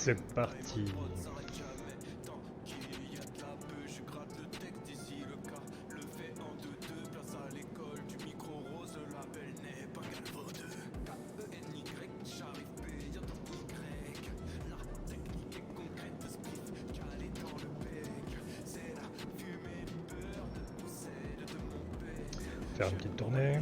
C'est parti. Faire une petite tournée.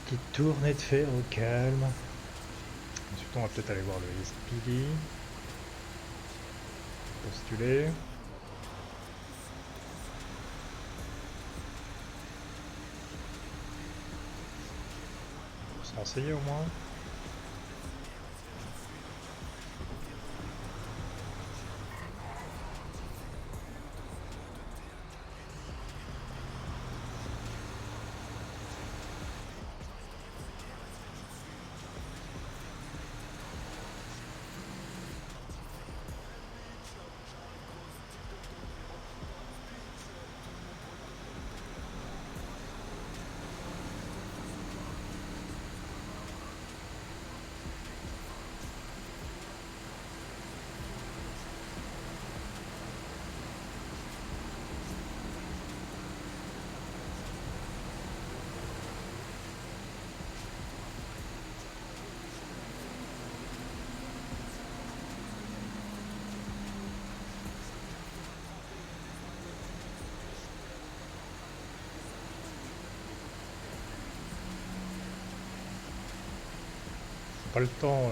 Petite tournée de faire au calme. Ensuite, on va peut-être aller voir le Speedy. Postuler. Pour se renseigner au moins. Pas le temps.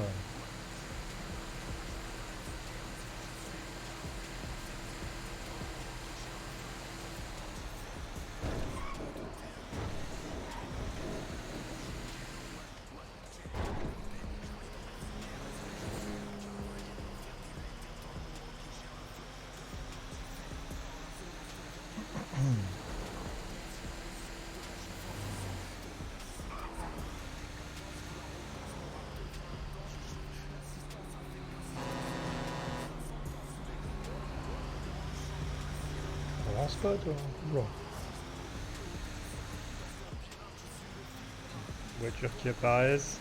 On avance pas toi. Bon. Voitures qui apparaissent.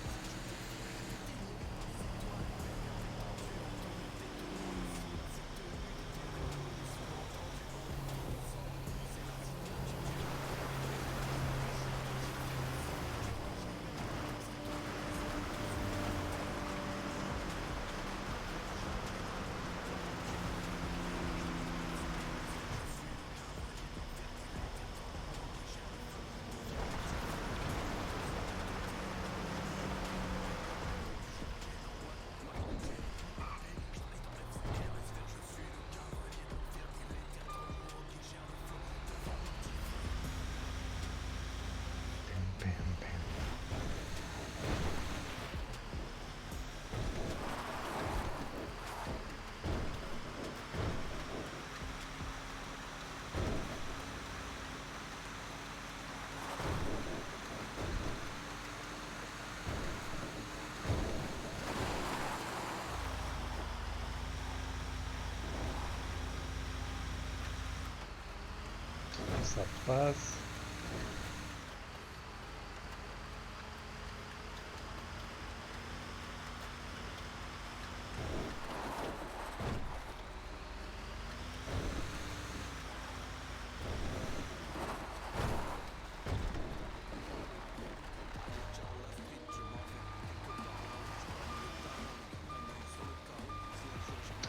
Ça passe.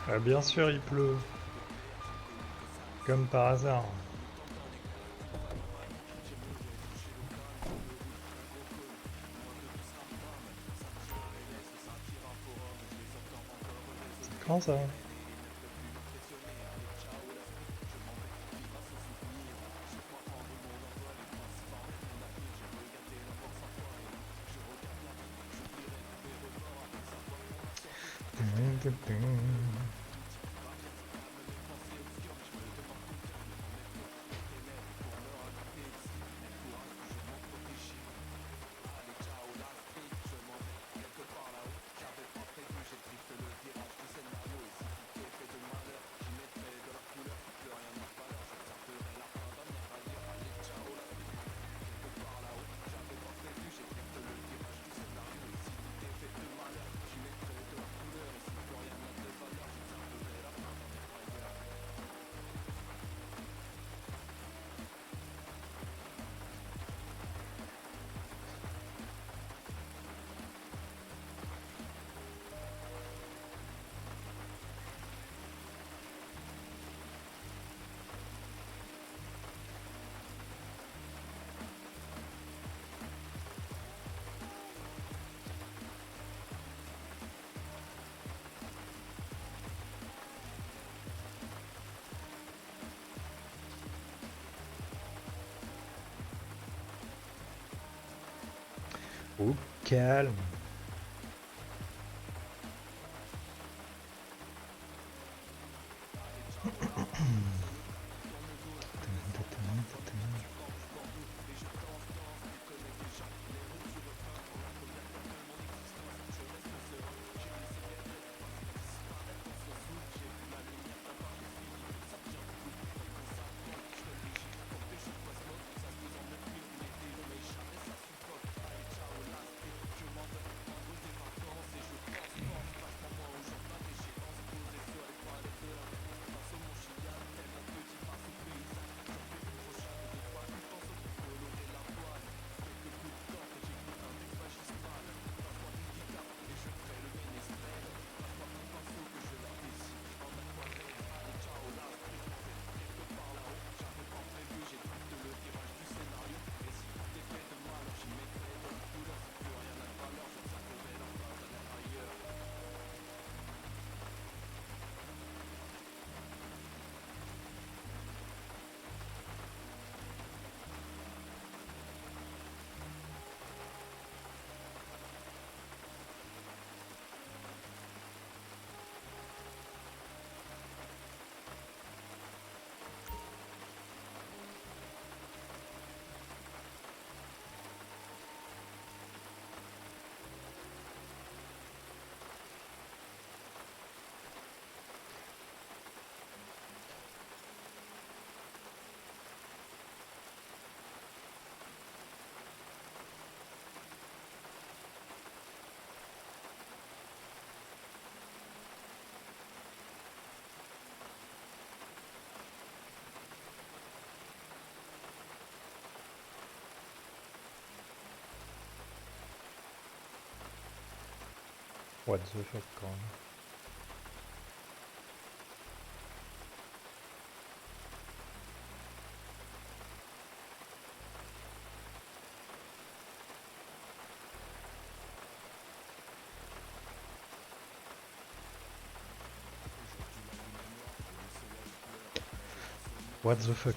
Ah, bien sûr, il pleut. Comme par hasard. C'est quand ça? Au calme. What the fuck quand même. What the fuck.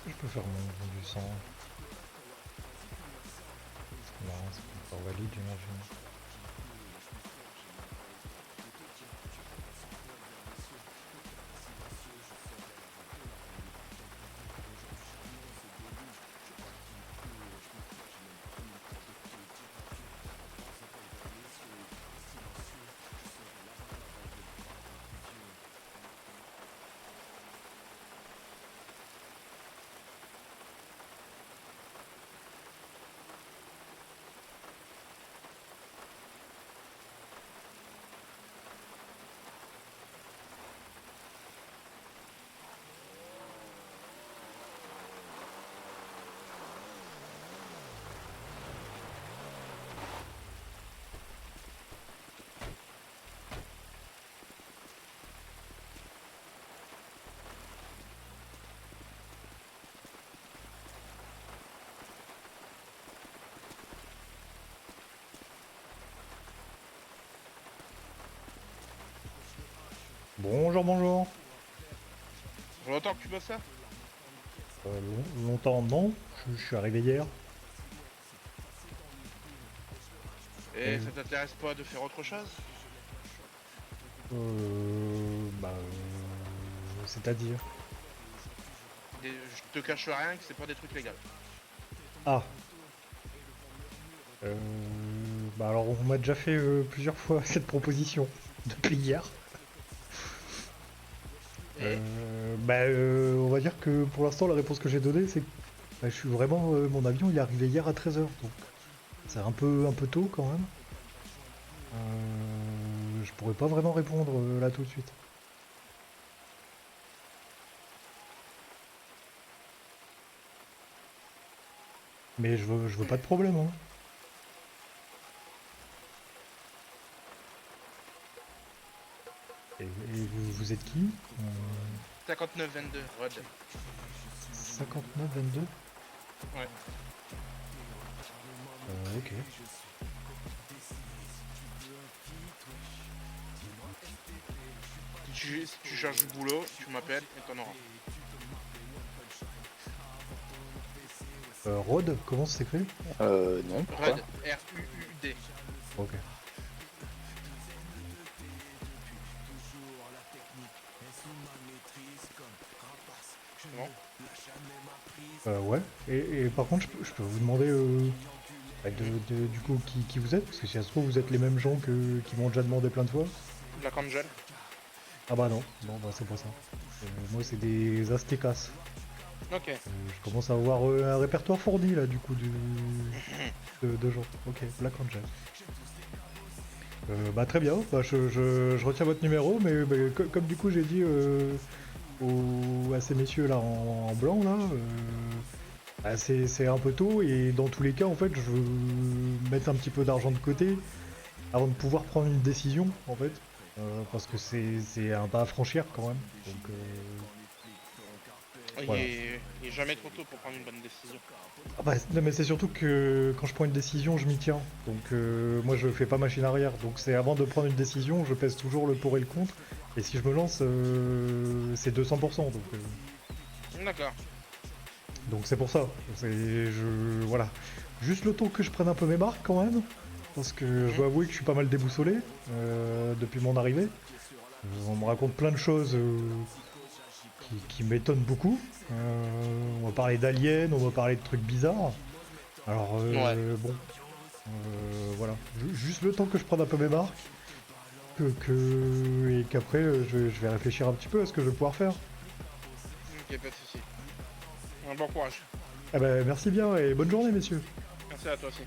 Est-ce que je peux faire mon du sang? Non, c'est pas encore valide, j'imagine. Bonjour, bonjour. Ça fait longtemps que tu bosses ça? Longtemps, non. Je suis arrivé hier. Et Et, ça t'intéresse pas de faire autre chose? c'est-à-dire. Je te cache rien que c'est pas des trucs légaux. Ah, bah alors on m'a déjà fait plusieurs fois cette proposition depuis hier. Et On va dire que pour l'instant la réponse que j'ai donnée c'est que bah, je suis vraiment mon avion il est arrivé hier à 13h donc c'est un peu tôt quand même. Je pourrais pas vraiment répondre là tout de suite. Mais je veux pas de problème hein. Et vous êtes qui? 59-22, Rod. 59-22. Ouais. Ok. Si tu cherches du boulot, tu m'appelles et t'en auras. Rod, comment ça s'écrit? Non, pourquoi? Rud, R-U-U-D. Ok. C'est bon? Ouais. Et par contre, je peux vous demander bah, du coup qui vous êtes? Parce que si ça se trouve, vous êtes les mêmes gens qui m'ont déjà demandé plein de fois. Black Angel. Ah bah non, bon bah c'est pas ça. Moi c'est des Aztecas. Ok. Je commence à avoir un répertoire fourni là du coup de gens. Ok, Black Angel. Bah très bien, bah, je retiens votre numéro, mais comme du coup j'ai dit à ces messieurs là en blanc là, bah, c'est un peu tôt et dans tous les cas en fait je veux mettre un petit peu d'argent de côté avant de pouvoir prendre une décision en fait. Parce que c'est un pas à franchir quand même. Donc voilà. Il est jamais trop tôt pour prendre une bonne décision. Ah bah, non, mais c'est surtout que quand je prends une décision, je m'y tiens. Donc moi, je fais pas machine arrière. Donc c'est avant de prendre une décision, je pèse toujours le pour et le contre. Et si je me lance, c'est 200%. D'accord. Donc c'est pour ça. Voilà. Juste le temps que je prenne un peu mes marques quand même. Parce que je Mhm. dois avouer que je suis pas mal déboussolé depuis mon arrivée. On me raconte plein de choses qui m'étonnent beaucoup. On va parler d'aliens, on va parler de trucs bizarres. Alors Ouais. bon, voilà. Juste le temps que je prenne un peu mes marques, et qu'après je vais réfléchir un petit peu à ce que je vais pouvoir faire. Ok, pas de soucis. Un bon courage. Eh ben merci bien et bonne journée messieurs. Merci à toi aussi.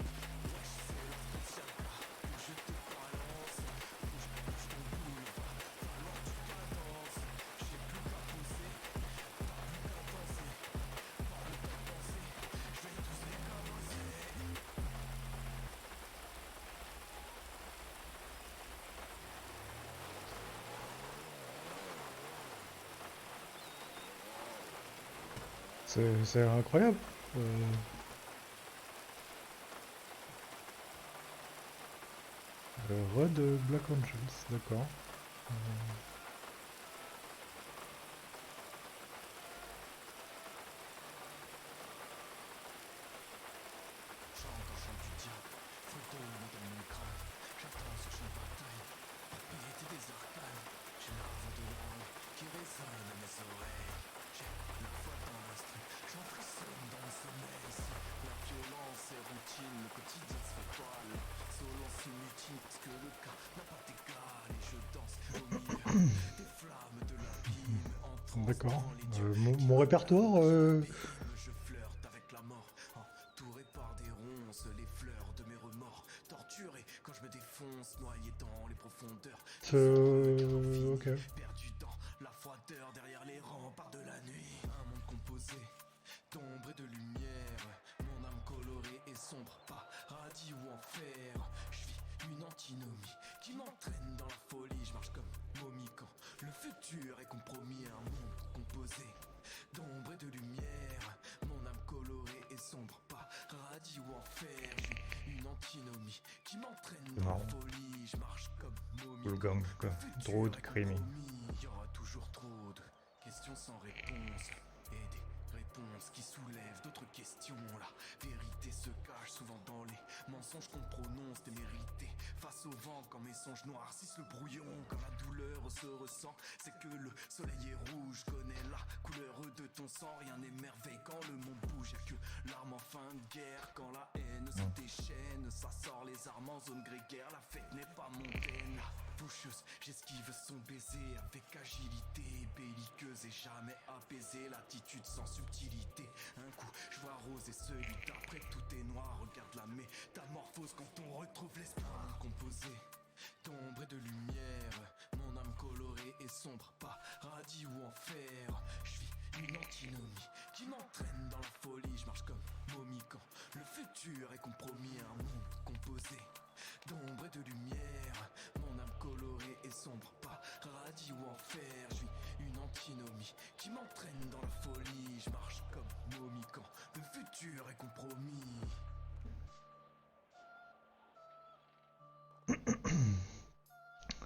C'est incroyable. Euh, Rod Black Angels, d'accord. D'accord. Mon répertoire, Je flirte avec la mort, entouré par des ronces, les fleurs de mes remords, torturé quand je me défonce, noyé dans les profondeurs, ok. perdu dans la froideur derrière les remparts de la nuit. Un monde composé d'ombre et de lumière, mon âme colorée et sombre, paradis ou enfer. Je vis une antinomie qui m'entraîne dans la folie. Je marche comme momie quand le futur est compromis. Un monde composé d'ombre et de lumière, mon âme colorée et sombre, paradis ou enfer. Je vis une antinomie qui m'entraîne dans la folie. Je marche comme momie. Le gang, quoi. Droid, Creamy. Il y aura toujours trop de questions sans réponse et des réponses qui soulèvent d'autres questions. La vérité se cache souvent dans les mensonges qu'on prononce. Témérité face au vent quand mes songes noircissent le brouillon. Quand la douleur se ressent, c'est que le soleil est rouge. Connais la couleur de ton sang, rien n'est merveille quand le monde bouge. Y'a que l'arme en fin de guerre quand la haine se déchaîne. Ça sort les armes en zone grégaire, la fête n'est pas mondaine. Boucheuse, j'esquive son baiser avec agilité, belliqueuse et jamais apaisée, l'attitude sans subtilité. Un coup, je vois rose et celui d'après tout est noir. Regarde la métamorphose quand on retrouve l'espoir. Composé d'ombre et de lumière, mon âme colorée et sombre, paradis ou enfer. Je vis une antinomie qui m'entraîne dans la folie. Je marche comme momie quand le futur est compromis. Un monde composé d'ombre et de lumière, mon âme colorée et sombre, paradis ou enfer. Je vis une antinomie qui m'entraîne dans la folie. Je marche comme momie quand le futur est compromis.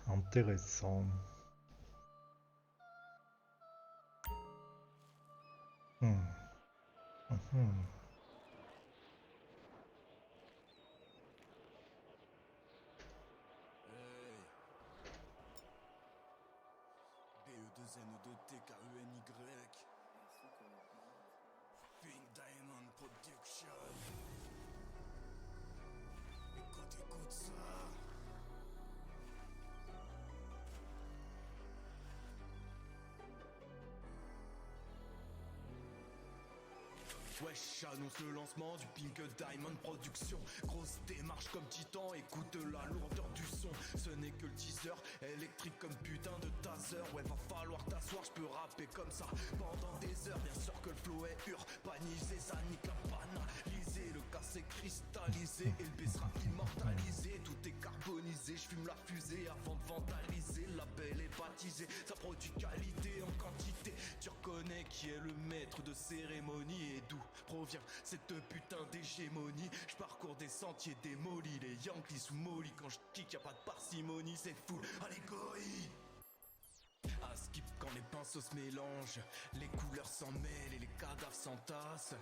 Intéressant. BE2N2TKENY Pink Diamond Production. Écoute ça. Wesh, annonce le lancement du Pink Diamond Production. Grosse démarche comme Titan, écoute la lourdeur du son. Ce n'est que le teaser, électrique comme putain de taser. Ouais, va falloir t'asseoir, je peux rapper comme ça pendant des heures. Bien sûr que le flow est urbanisé, ça nique la banalisé. Le casse est cristallisé et le B sera immortalisé. Tout est carbonisé, je fume la fusée avant de vandaliser. Le label est baptisé, ça produit qualité en quantité. Tu reconnais qui est le maître de cérémonie et d'où provient cette putain d'hégémonie. Je parcours des sentiers démolis, les Yankees sous molly. Quand je kick y'a pas de parcimonie, c'est fou, allégorie. À skip quand les pinceaux se mélangent, les couleurs s'en mêlent et les cadavres s'entassent.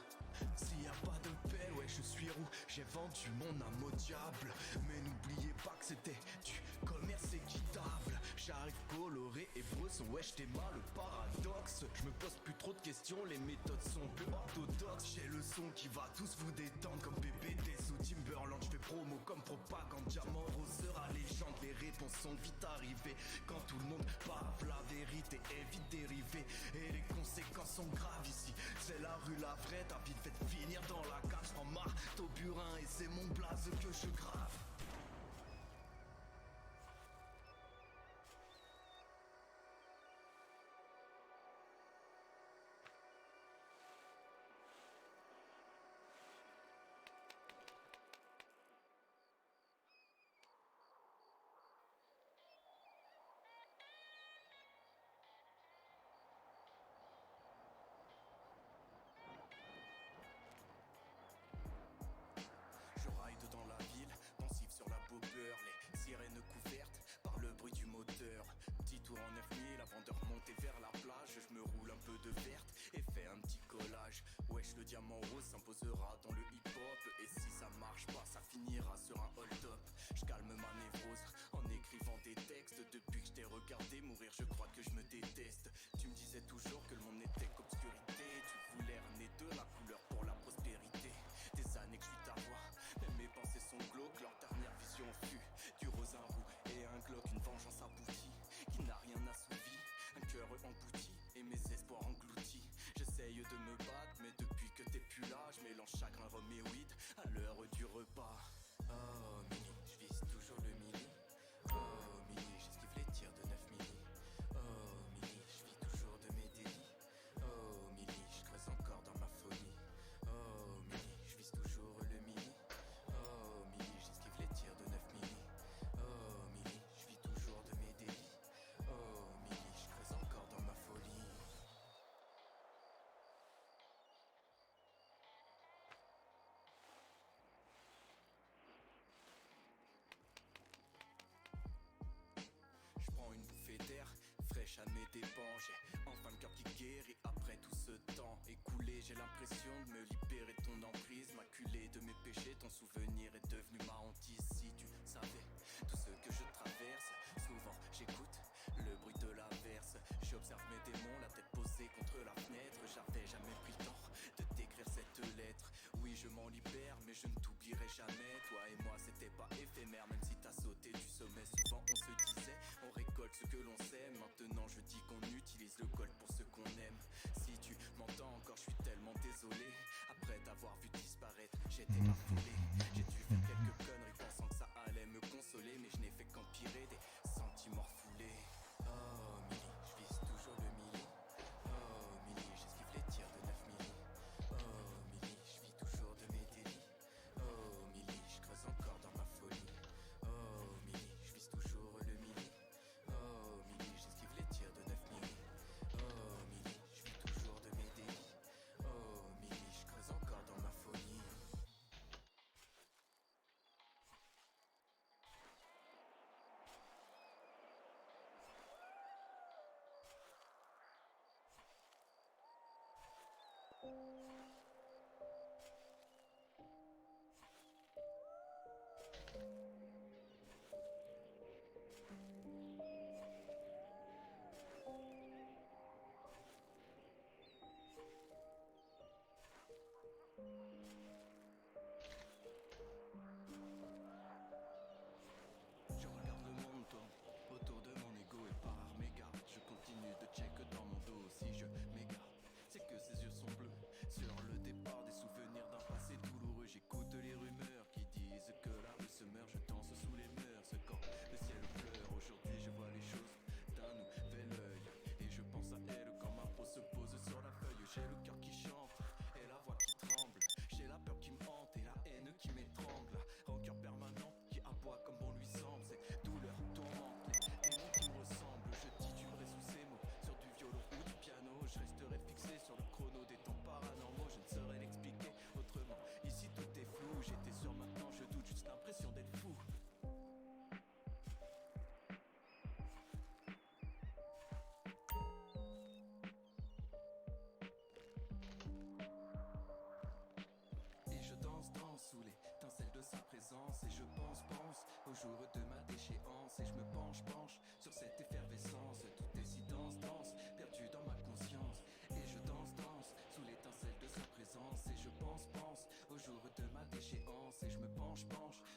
S'il y a pas de pelle, ouais je suis roux, j'ai vendu mon âme au diable. Mais n'oubliez pas que c'était du commerce équitable. J'arrive coloré et bresson, ouais j'étais mal le paradoxe. Je me pose plus trop de questions, les méthodes sont plus orthodoxes. J'ai le son qui va tous vous détendre comme BBD sous Timberland. Je fais promo comme propagande, diamant roseur à légende. Les réponses sont vite arrivées quand tout le monde parle. La vérité est vite dérivée et les conséquences sont graves ici. C'est la rue, la vraie, ta vie fait finir dans la cage. Je prends marteau burin et c'est mon blaze que je grave. Dans la ville, pensif sur la bobeur, les sirènes couvertes par le bruit du moteur. Petit tour en 9000 avant de remonter vers la plage. Je me roule un peu de verte et fais un petit collage. Wesh, le diamant rose s'imposera dans le hip-hop. Et si ça marche pas, ça finira sur un hold-up. Je calme ma névrose en écrivant des textes. Depuis que je t'ai regardé mourir, je crois que je me déteste. Tu me disais toujours que le monde n'était qu'obscurité. Tu voulais ramener de la couleur pour la prospérité. Des années que je suis ta voix, même mes pensées sont glauques. Leur dernière vision fut du rosin roux et un Glock, une vengeance aboutie qui n'a rien à se J'essaye de me battre, mais depuis que t'es plus là, je mélange chagrin, rhum et weed à l'heure du repas. Oh Mini, je vise toujours le mini. Oh Mini, j'esquive les tirs de 9 mini. Oh Mini, je vis toujours de mes délits. Oh Mini, je creuse encore dans ma folie. Oh Mini, je vise toujours le mini. Oh Mini, j'esquive les tirs de 9 mini. Oh Mini, je vis toujours de mes délits. Oh Mini, je creuse encore dans ma folie. Je prends une bouffée d'air fraîche à mes dépens. J'ai enfin le cœur qui guérit après tout ce temps écoulé. J'ai l'impression de me libérer de ton emprise, maculé de mes péchés. Ton souvenir est devenu ma hantise. Si tu savais tout ce que je traverse, souvent j'écoute le bruit de l'averse. J'observe mes démons, la tête posée contre la fenêtre. J'avais jamais pris le temps de t'écrire cette lettre. Oui, je m'en libère, mais je ne t'oublierai jamais. Toi et moi, c'était pas éphémère, même si t'as sauté du sommet. Souvent on se disait, on récolte ce que l'on sème. Maintenant je dis qu'on utilise le col pour ce qu'on aime. Si tu m'entends encore, je suis tellement désolé. Après t'avoir vu disparaître, j'étais affolé. J'ai dû faire quelques conneries pensant que ça allait me consoler, mais je n'ai fait qu'empirer des sentiments refoulés. Oh Mini, je vise toujours le mili. Oh Mini, j'esquive les tirs de 9 mili. Oh Mini, je vis toujours de mes délits. Oh Mini, je creuse encore dans ma folie. Oh Mini, je vise toujours le mili. Oh Mini, j'esquive les tirs de 9 mili. Oh Mini, je vis toujours de mes délits. Oh Mini, je creuse encore dans ma folie. Je regarde le monde tourner autour de mon ego et par mégarde je continue de check dans mon dos. Si je m'égare, c'est que ses yeux sont bleus sur le départ des souvenirs d'un passé douloureux. J'écoute les rumeurs qui disent que la rue se meurt. Je danse sous les mœurs quand le ciel pleure. Aujourd'hui je vois les choses d'un nouvel œil et je pense à elle quand ma peau se pose sur la feuille. J'ai le cœur qui chante et la voix qui tremble. J'ai la peur qui me hante et la haine qui m'étrangle. La rancœur permanente qui aboie comme bon lui semble. Ces douleurs tourmentent, les démons qui me ressemblent. Je tituberai sous ces mots sur du violon ou du piano. Je resterai fixé sur le chrono des temps paranormaux. Je ne saurais l'expliquer autrement. Ici tout est flou, j'étais sûr, maintenant je doute. Juste l'impression d'être fou. Et je danse sous l'étincelle de sa présence. Et je pense au jour de ma déchéance. Et je me penche sur cette effervescence. Tout est si dense, perdu dans ma conscience. Et je danse sous l'étincelle de sa présence. Et je pense au jour de ma déchéance. Et je me penche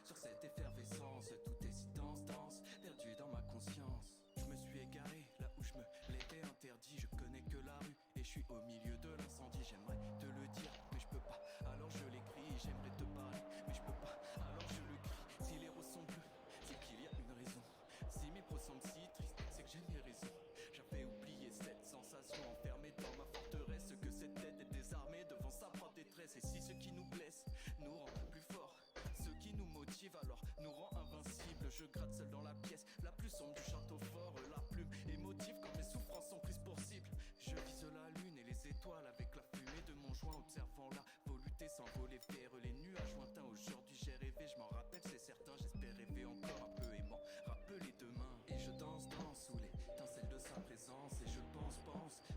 sur cette effervescence. Tout est si dense, perdu dans ma conscience. Je me suis égaré là où je me l'étais interdit. Je connais que la rue et je suis au milieu de l'incendie. J'aimerais te le dire mais je peux pas, alors je l'écris. J'aimerais te parler mais je peux pas, alors je le crie. Si les roses sont bleues, c'est qu'il y a une raison. Si mes pros semblent si tristes, c'est que j'ai mes raisons. J'avais oublié cette sensation enfermée dans ma forteresse. Que cette tête est désarmée devant sa propre détresse. Et si ce qui nous blesse nous rend plus forts, ce qui nous motive alors nous rend invincibles. Je gratte seul dans la pièce la plus sombre du château fort. La plume émotive quand mes souffrances sont prises pour cible. Je vise la lune et les étoiles avec la fumée de mon joint. Observant la volupté s'envoler vers les nuages lointains. Aujourd'hui j'ai rêvé, je m'en rappelle c'est certain. J'espère rêver encore un peu et m'en rappeler demain. Et je danse sous l'étincelle de sa présence. Et je pense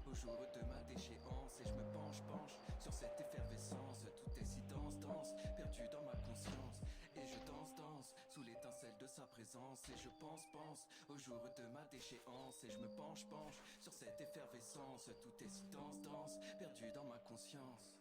au jour de ma déchéance. Et je me penche sur cette effervescence. Tout est si dense, perdu dans ma conscience. Et je danse sous l'étincelle de sa présence. Et je pense au jour de ma déchéance. Et je me penche sur cette effervescence. Tout est si dense, perdu dans ma conscience.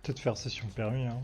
peut-être faire session permis, hein.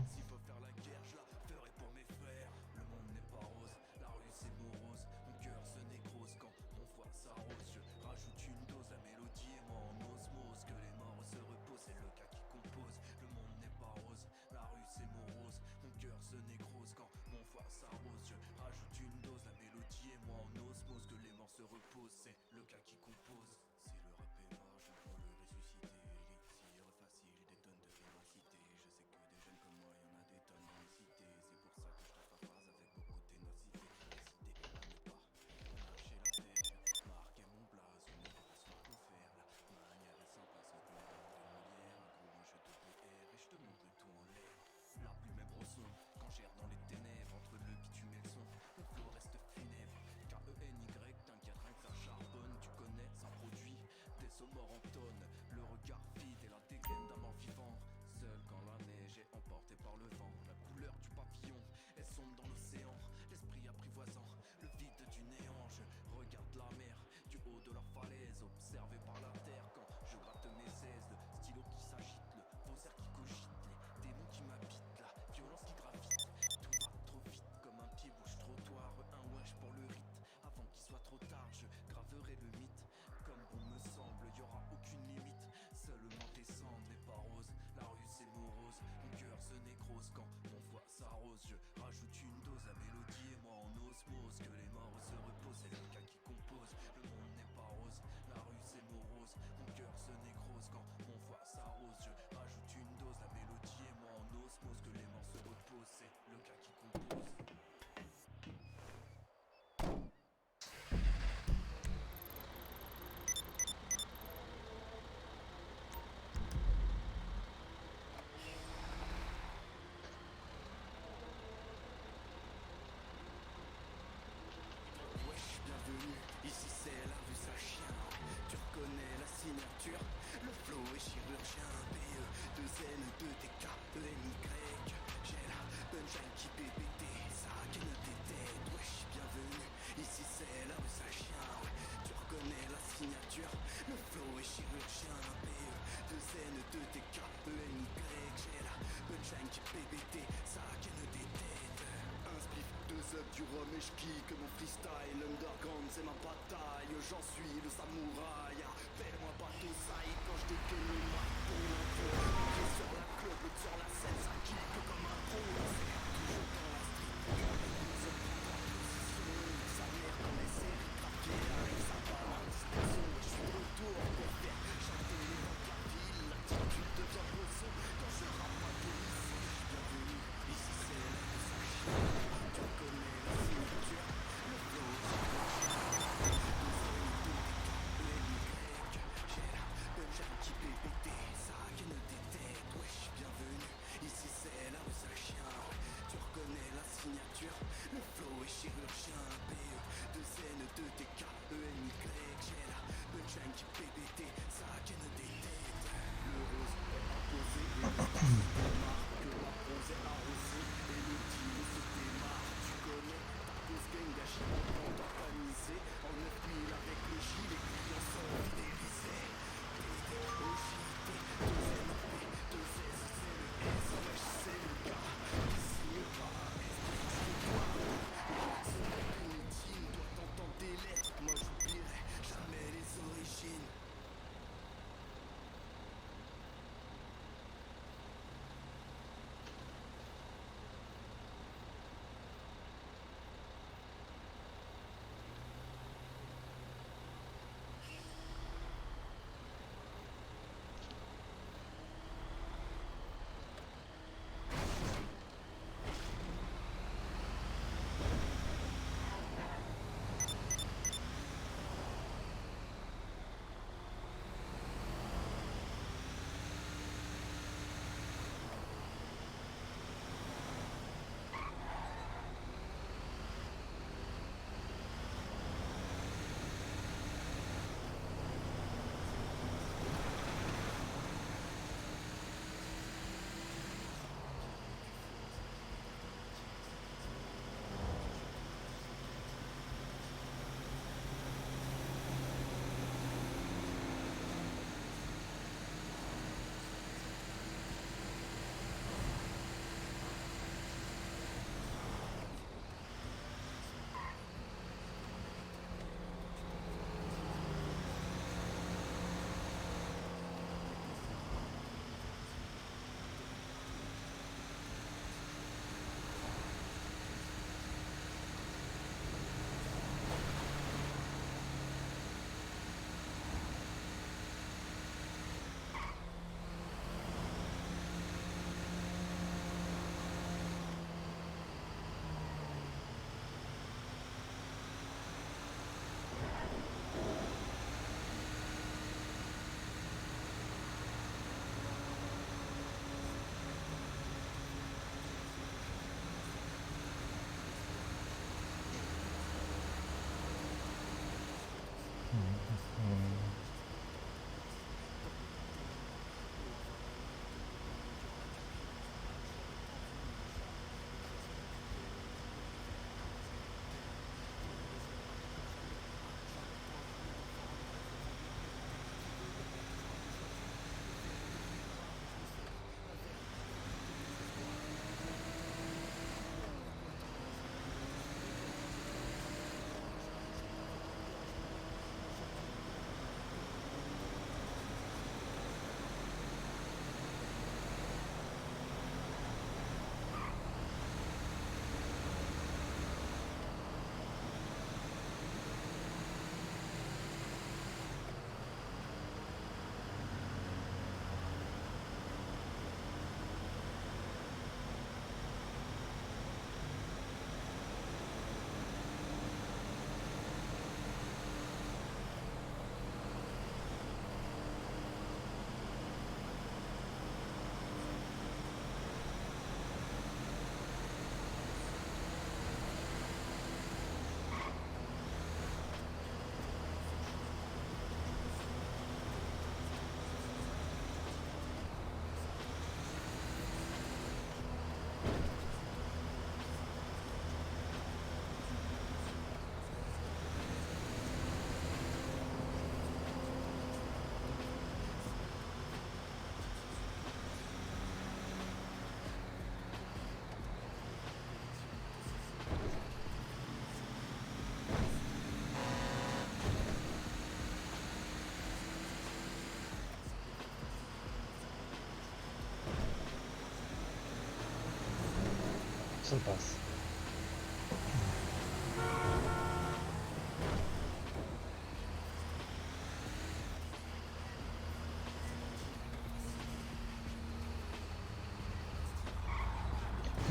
Ça passe.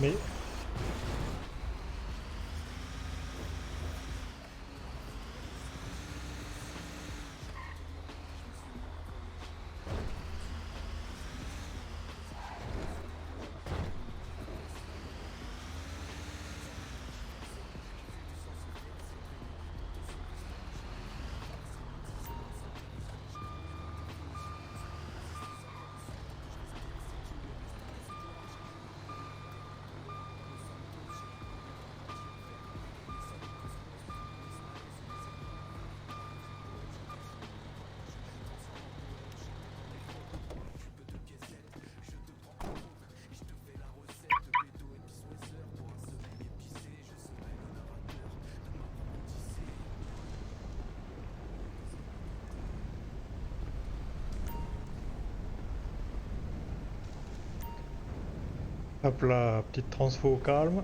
Mais hop là, petite transfo au calme.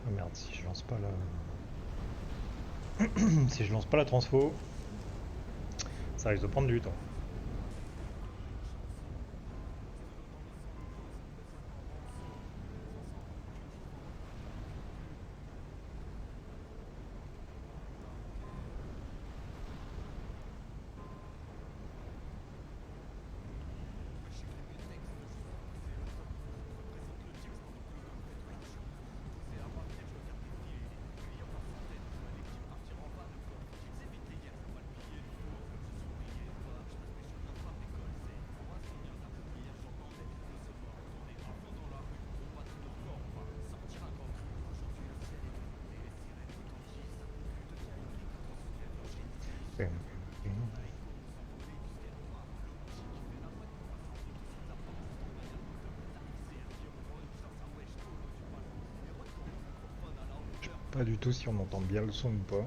Oh merde, si je lance pas la... si je lance pas la transfo, ça risque de prendre du temps. Je sais pas du tout si on entend bien le son ou pas.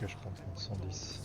Ok, je prends 110.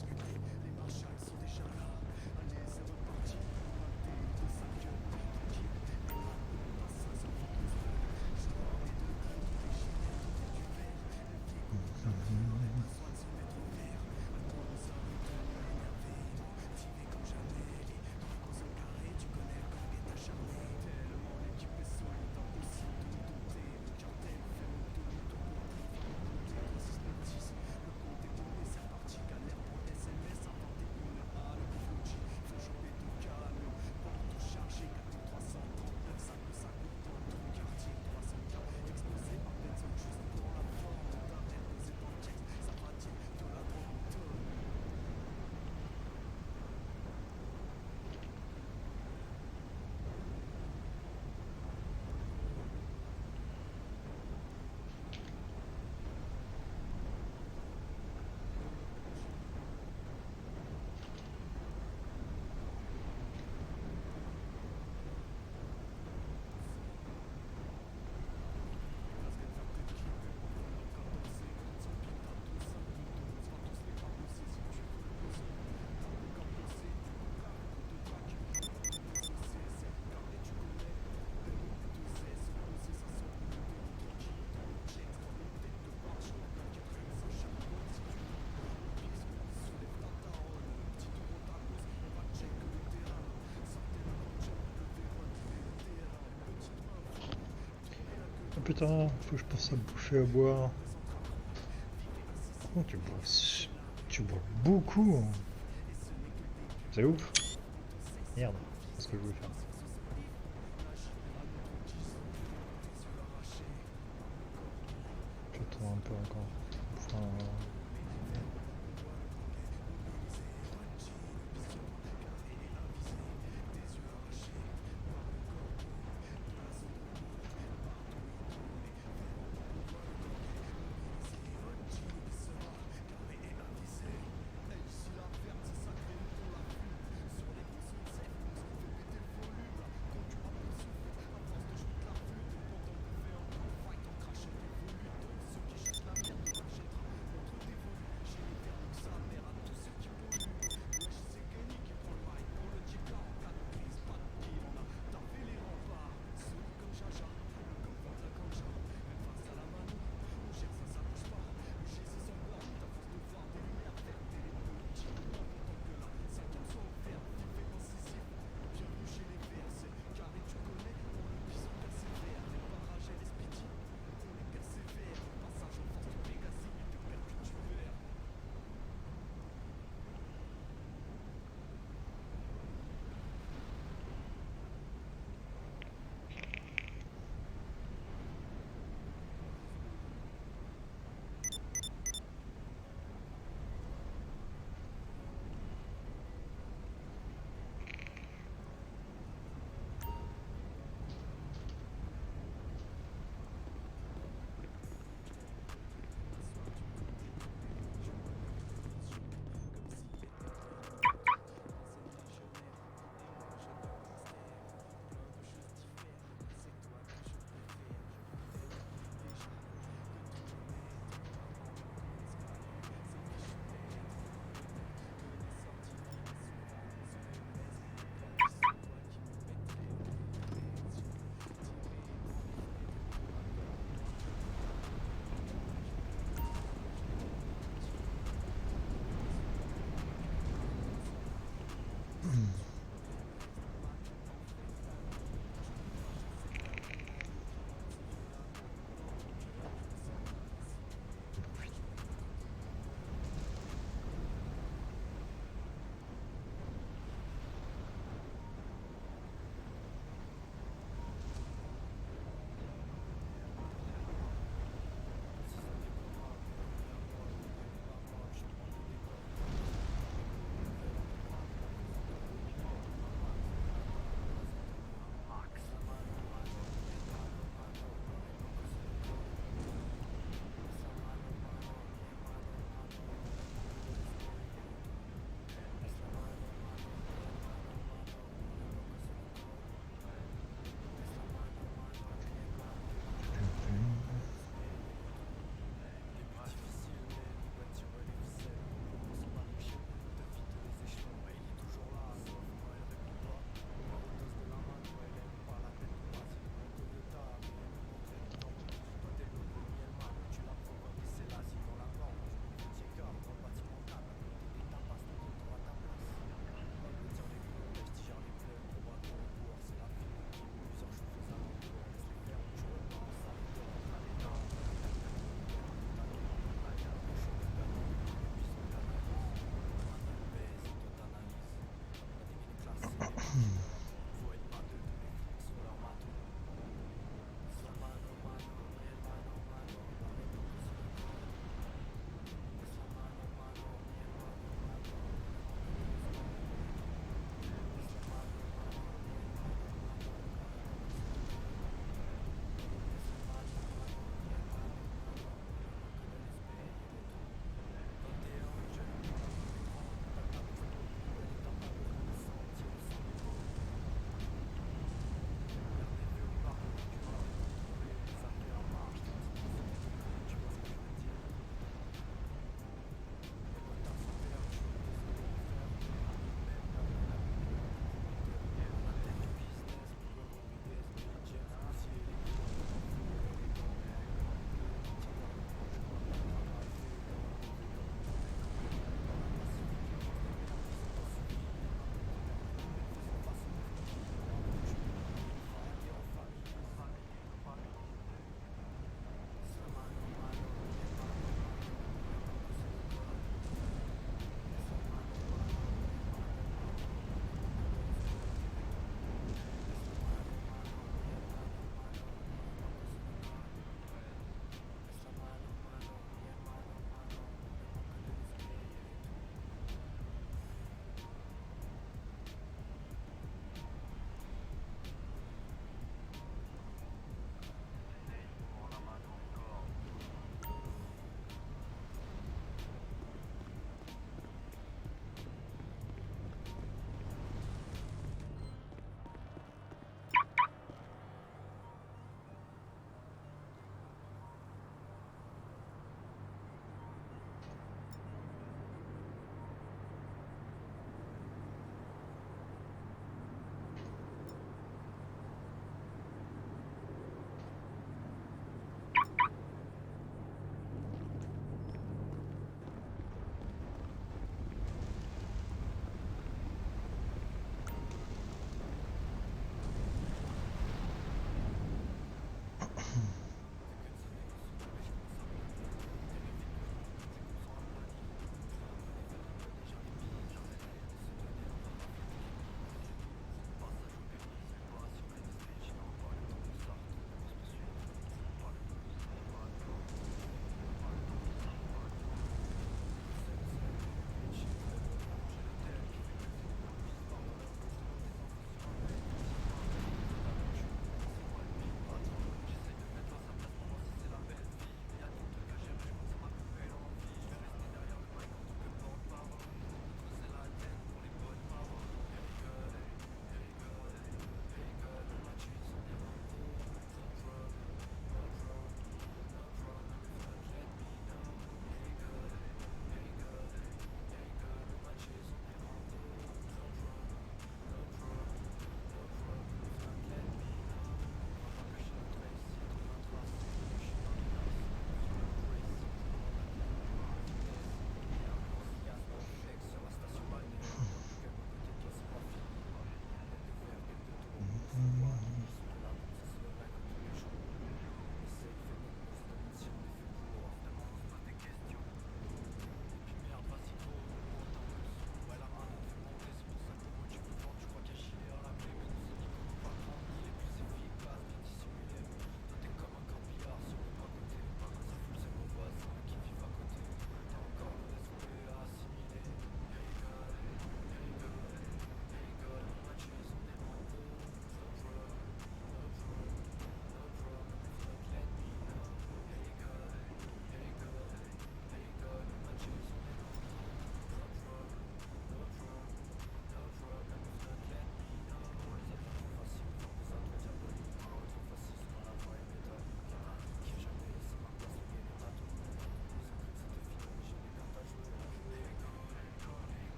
Oh putain, faut que je pense à bouffer à boire. Oh, tu bois beaucoup, hein. C'est ouf. Merde, c'est ce que je voulais faire. J'attends un peu encore. Enfin,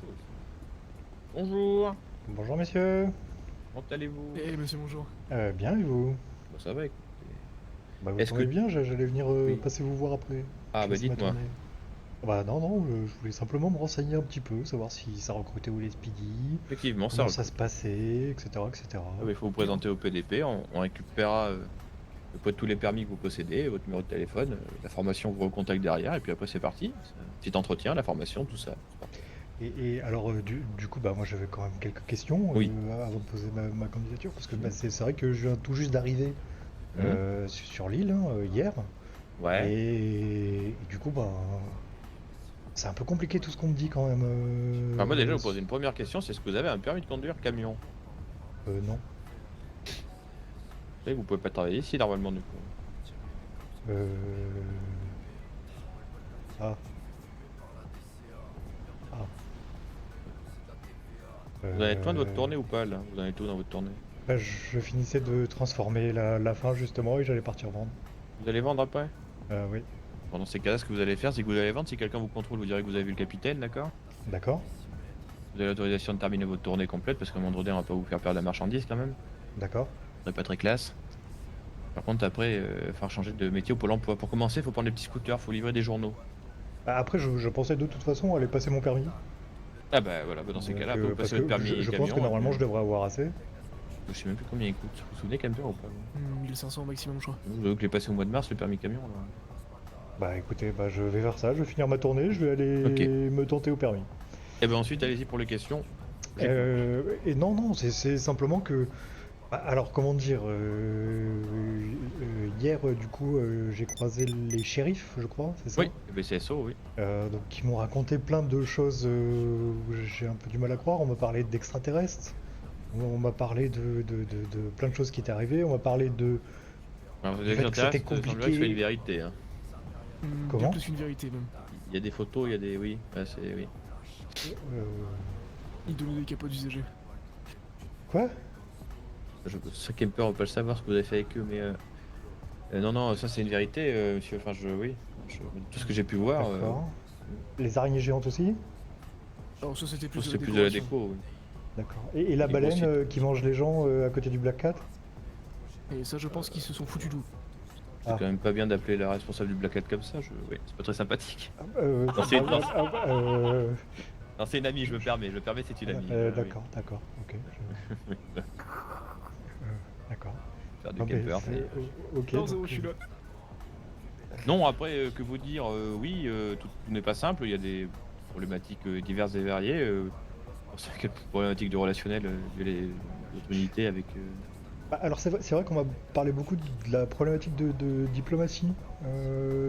choses. Bonjour, Bonjour messieurs. comment allez-vous? Eh monsieur, bonjour. Bien et vous? Bah, ça va, écoutez. Bah vous Est-ce tombez que- bien, j'allais venir Oui. passer vous voir après. Ah Je bah faisais ma dites-moi. tournée. Bah non, je voulais simplement me renseigner un petit peu, savoir si ça recrutait où les Speedy, Effectivement, ça comment ça recrute. se passait, etc. etc. Ah bah, il faut vous présenter au PDP, on récupérera le poids de tous les permis que vous possédez, votre numéro de téléphone, la formation vous recontacte derrière, et puis après c'est parti. C'est un petit entretien, la formation, tout ça. C'est parti. Et alors du coup, bah moi j'avais quand même quelques questions Oui. avant de poser ma candidature, parce que bah, c'est vrai que je viens tout juste d'arriver sur l'île hier, Ouais. et du coup, bah c'est un peu compliqué tout ce qu'on me dit quand même. Alors moi déjà, je vous pose une première question, c'est est-ce que vous avez un permis de conduire camion? Non. Vous savez, vous pouvez pas travailler ici normalement du coup. Euh... Ah. Ah. Vous en êtes loin de votre tournée ou pas là? Vous en êtes où dans votre tournée? Bah, je finissais de transformer la fin justement et j'allais partir vendre. Vous allez vendre après? Oui, Bon, dans ces cas-là, ce que vous allez faire, c'est que vous allez vendre. Si quelqu'un vous contrôle, vous direz que vous avez vu le capitaine, d'accord? d'accord, Vous avez l'autorisation de terminer votre tournée complète parce qu'à un moment donné, on va pas vous faire perdre la marchandise quand même. d'accord. Ce serait pas très classe. Par contre, après, il va falloir changer de métier au Pôle emploi. Pour commencer, il faut prendre des petits scooters, il faut livrer des journaux. Bah, après, je pensais de toute façon aller passer mon permis. Ah bah voilà, bah dans ces Donc, cas-là, vous parce passez que votre permis je camion. pense que normalement et je puis, devrais avoir assez. je sais même plus combien il coûte. Vous vous souvenez Camper ou pas vous 1500 maximum, je crois. Vous avez que les passer au mois de mars, le permis camion là. Bah écoutez, bah, je vais faire ça, je vais finir ma tournée, je vais aller Ok. me tenter au permis. Et ben ensuite, allez-y pour les questions. Et non, c'est simplement que... Bah, alors comment dire, hier du coup j'ai croisé les shérifs, je crois, c'est ça? Oui, le BCSO, oui. Donc qui m'ont raconté plein de choses où j'ai un peu du mal à croire. On m'a parlé d'extraterrestres, on m'a parlé de plein de choses qui étaient arrivées, on m'a parlé de... Alors, Du fait que c'était compliqué. C'est une vérité. Hein. Comment Bien plus qu'une vérité, même. Il y a des photos, il y a des. Oui, ouais, c'est. Oui. euh, Il donne des capotes usagées. Quoi? Ça Kemper, on va pas le savoir ce que vous avez fait avec eux, mais. Non, non, ça c'est une vérité, monsieur. Enfin, oui. Tout ce que j'ai pu voir. D'accord. Les araignées géantes aussi? Alors ça c'était plus C'est de plus de la décoration. déco, oui. D'accord. Et la Les baleine grosses qui mange les gens à côté du Black Cat? Et ça je pense qu'ils se sont foutus d'où. C'est quand même pas bien d'appeler la responsable du Black Hat comme ça, oui, c'est pas très sympathique. Ah, c'est- ah, ah, euh, Non, c'est une amie, je me permets, c'est une amie. d'accord, d'accord, ok. Oui. D'accord. Faire du Non, mais Kemper. ok. Non, donc, zéro, je suis là. Non, après, que vous dire, oui, tout n'est pas simple, il y a des problématiques diverses et variées. Pour ça, quelle problématique du relationnel, notre unité avec. Bah, alors c'est vrai qu'on m'a parlé beaucoup de la problématique de diplomatie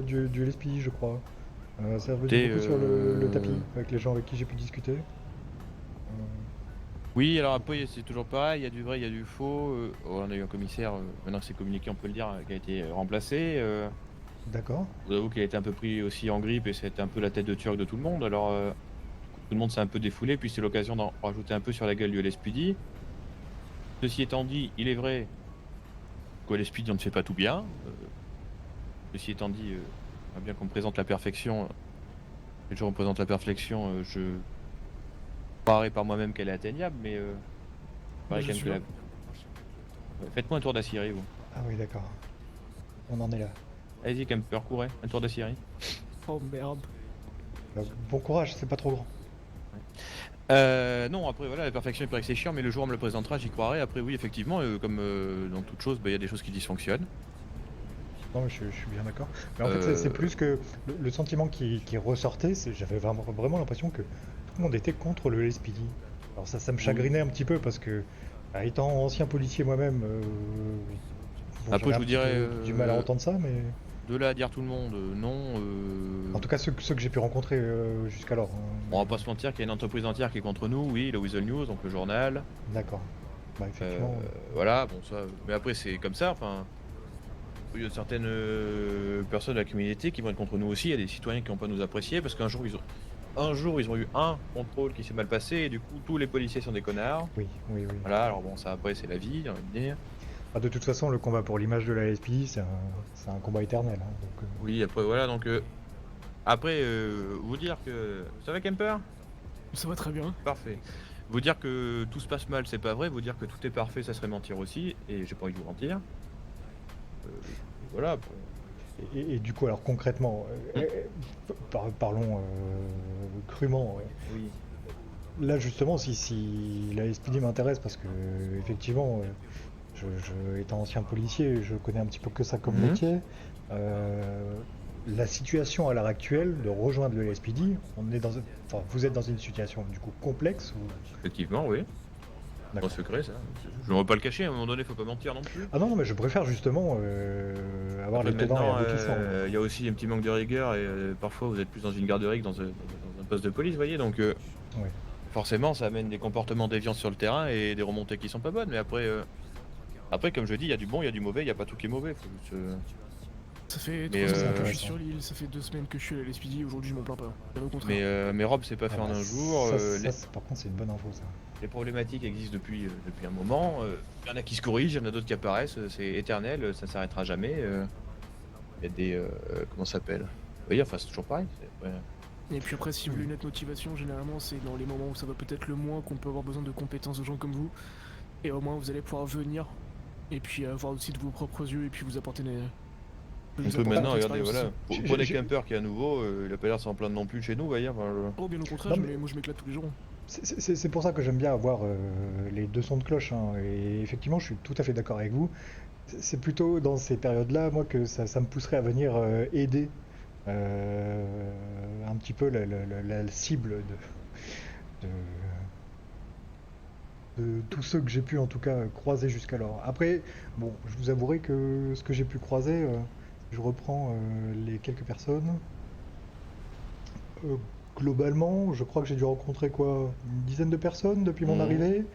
du LSPD, je crois. Ça revient Écoutez, beaucoup sur le tapis avec les gens avec qui j'ai pu discuter. Oui, alors après, c'est toujours pareil, il y a du vrai, il y a du faux. On a eu un commissaire, maintenant que c'est communiqué, on peut le dire, qui a été remplacé. D'accord. Je vous avoue qu'il a été un peu pris aussi en grippe et c'était un peu la tête de turc de tout le monde. Alors, tout le monde s'est un peu défoulé, puis c'est l'occasion d'en rajouter un peu sur la gueule du LSPD. Ceci étant dit, il est vrai qu'au LSPD on ne fait pas tout bien. Ceci étant dit, bien qu'on me présente la perfection, et je représente la perfection, je parie par moi-même qu'elle est atteignable, mais pareil Je quand même suis que là. Faites-moi un tour d'Assyrie, vous. Ah oui, d'accord. On en est là. Allez-y, Camper, courez, un tour d'Assyrie. Oh merde. Bah, bon courage, c'est pas trop grand. Non, après voilà, la perfection il paraît que c'est chiant, mais le jour où on me le présentera, j'y croirai. Après, oui, effectivement, comme dans toute chose, il y a des choses qui dysfonctionnent. Non, mais je suis bien d'accord. Mais en fait, c'est plus que le sentiment qui ressortait, j'avais vraiment l'impression que tout le monde était contre le LSPD. Alors ça me chagrinait un petit peu parce que, bah, étant ancien policier moi-même, bon, Après, j'avais je un vous petit dirais, peu du mal à entendre ça, mais de là à dire tout le monde, non. en tout cas ceux que j'ai pu rencontrer jusqu'alors. On va pas se mentir qu'il y a une entreprise entière qui est contre nous, oui, le Weasel News, donc le journal. D'accord. Bah effectivement. Voilà, bon ça. Mais après c'est comme ça, enfin. Il y a certaines personnes de la communauté qui vont être contre nous aussi, il y a des citoyens qui vont pas nous apprécier parce qu'un jour ils ont eu un contrôle qui s'est mal passé et du coup tous les policiers sont des connards. Oui. Voilà, alors bon ça après c'est la vie, j'ai envie de dire. Ah, de toute façon, le combat pour l'image de la LSPD, c'est un combat éternel. Hein, donc, Oui, après voilà, donc après vous dire que ça va Kemper? Ça va très bien. Parfait. Vous dire que tout se passe mal, c'est pas vrai. Vous dire que tout est parfait, ça serait mentir aussi. Et j'ai pas envie de vous mentir. Voilà. Et du coup, alors concrètement, parlons crûment. Oui. Là, justement, si la SPD m'intéresse, parce que effectivement, étant ancien policier, je connais un petit peu que ça comme Mhm. métier. La situation à l'heure actuelle de rejoindre le SPD, vous êtes dans une situation du coup complexe ou... Effectivement, oui. Pas D'accord. secret, ça. Je ne vais pas le cacher, à un moment donné, faut pas mentir non plus. Ah non, non, mais je préfère justement avoir Après, les tenants et maintenant, aboutissants. il y a aussi un petit manque de rigueur et parfois vous êtes plus dans une garderie que dans un poste de police, vous voyez. Donc, Ouais. forcément, ça amène des comportements déviants sur le terrain et des remontées qui sont pas bonnes. Mais après, comme je dis, il y a du bon, il y a du mauvais, il n'y a pas tout qui est mauvais. Faut juste, Ça fait Mais, 3 semaines que je suis intéressant. sur l'île, ça fait 2 semaines que je suis à l'SPD, aujourd'hui je m'en plains pas. Bien au contraire. mais Rob, c'est pas Ah fait en bah, un jour. par contre, c'est une bonne info, ça. Les problématiques existent depuis un moment. Il y en a qui se corrigent, il y en a d'autres qui apparaissent. C'est éternel, ça s'arrêtera jamais. Il y a des. Comment ça s'appelle? Oui, enfin, c'est toujours pareil. Et puis après, si vous voulez une autre motivation, généralement c'est dans les moments où ça va peut-être le moins qu'on peut avoir besoin de compétences de gens comme vous. Et au moins vous allez pouvoir venir et puis voir aussi de vos propres yeux et puis vous apporter des. Un peu maintenant, regardez, expérience voilà. aussi. Prenez Kemper qui est à nouveau, il a pas l'air de s'en plaindre non plus chez nous, voyez. Enfin, Oh, bien au contraire, Non, mais- moi je m'éclate tous les jours. C'est pour ça que j'aime bien avoir les deux sons de cloche, hein. Et effectivement, je suis tout à fait d'accord avec vous. C'est plutôt dans ces périodes-là, moi, que ça me pousserait à venir aider un petit peu la cible de, de tous ceux que j'ai pu en tout cas croiser jusqu'alors. Après, bon, je vous avouerai que ce que j'ai pu croiser, je reprends les quelques personnes. Euh, Globalement, je crois que j'ai dû rencontrer quoi, une dizaine de personnes depuis mon Mhm. arrivée.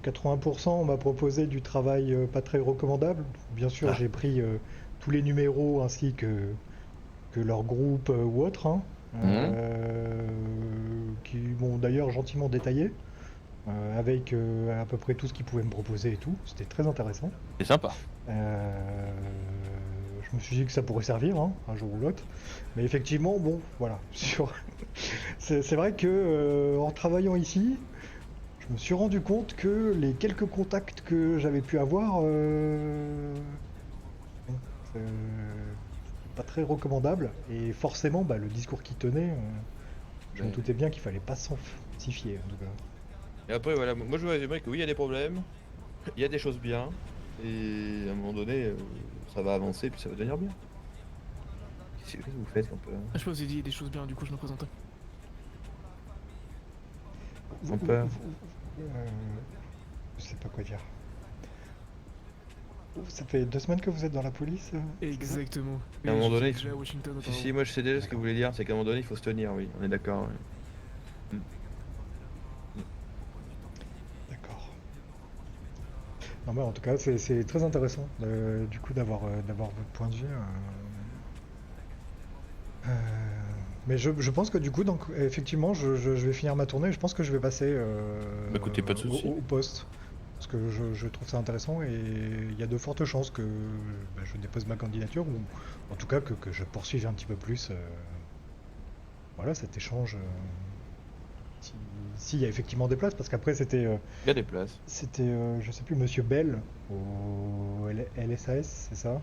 80% on m'a proposé du travail pas très recommandable. Bien sûr, Ah. j'ai pris tous les numéros ainsi que leur groupe ou autre, hein, qui m'ont d'ailleurs gentiment détaillé, avec à peu près tout ce qu'ils pouvaient me proposer et tout. C'était très intéressant. C'est sympa. Je me suis dit que ça pourrait servir, hein, un jour ou l'autre. Mais effectivement, bon, voilà. C'est vrai que en travaillant ici, je me suis rendu compte que les quelques contacts que j'avais pu avoir, bon, c'est pas très recommandable. Et forcément, bah, le discours qui tenait, je me Ouais. doutais bien qu'il fallait pas s'y fier, en tout cas. Et après, voilà, moi je vous résumerai que oui, il y a des problèmes, il y a des choses bien, et à un moment donné, ça va avancer, puis ça va devenir bien. Qu'est-ce que vous faites un peu? Je sais pas, vous avez dit des choses bien, du coup je me présente. Un peu. Je sais pas quoi dire. Ça fait 2 semaines que vous êtes dans la police, c'est ça? Exactement. À un moment donné, déjà à Washington Si, auparavant. si, moi je sais déjà ce que vous voulez dire, c'est qu'à un moment donné, il faut se tenir, oui, on est d'accord. Oui. D'accord. Non, mais en tout cas, c'est très intéressant du coup d'avoir votre point de vue. Mais je pense que du coup, donc, effectivement, je vais finir ma tournée. Je pense que je vais passer Bah, écoutez, pas de soucis. au poste. Parce que je trouve ça intéressant et il y a de fortes chances que bah, je dépose ma candidature ou en tout cas que je poursuive un petit peu plus voilà, cet échange. S'il y a effectivement des places, parce qu'après Il y a des places. je sais plus, Monsieur Bell au LSAS, c'est ça?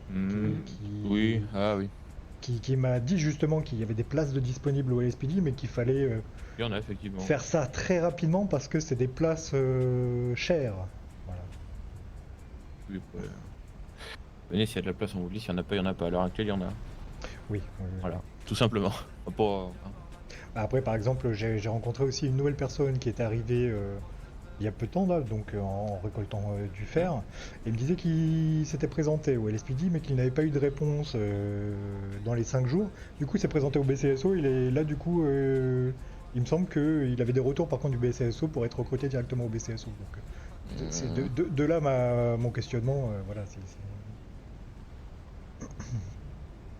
Oui, ah oui, Qui m'a dit justement qu'il y avait des places de disponibles au LSPD, mais qu'il fallait il y en a effectivement. faire ça très rapidement parce que c'est des places chères. Voilà. Oui, après, venez, s'il y a de la place, on vous le dit, s'il n'y en a pas, il n'y en a pas. À l'heure actuelle, il y en a. Oui. Voilà, tout simplement. Pas, Après, par exemple, j'ai rencontré aussi une nouvelle personne qui est arrivée il y a peu de temps, là, donc en récoltant du fer. Et il me disait qu'il s'était présenté au LSPD, mais qu'il n'avait pas eu de réponse dans les 5 jours. Du coup, il s'est présenté au BCSO. Il est là, du coup, il me semble qu'il avait des retours par contre du BCSO pour être recruté directement au BCSO. Donc, c'est de là mon questionnement. Voilà,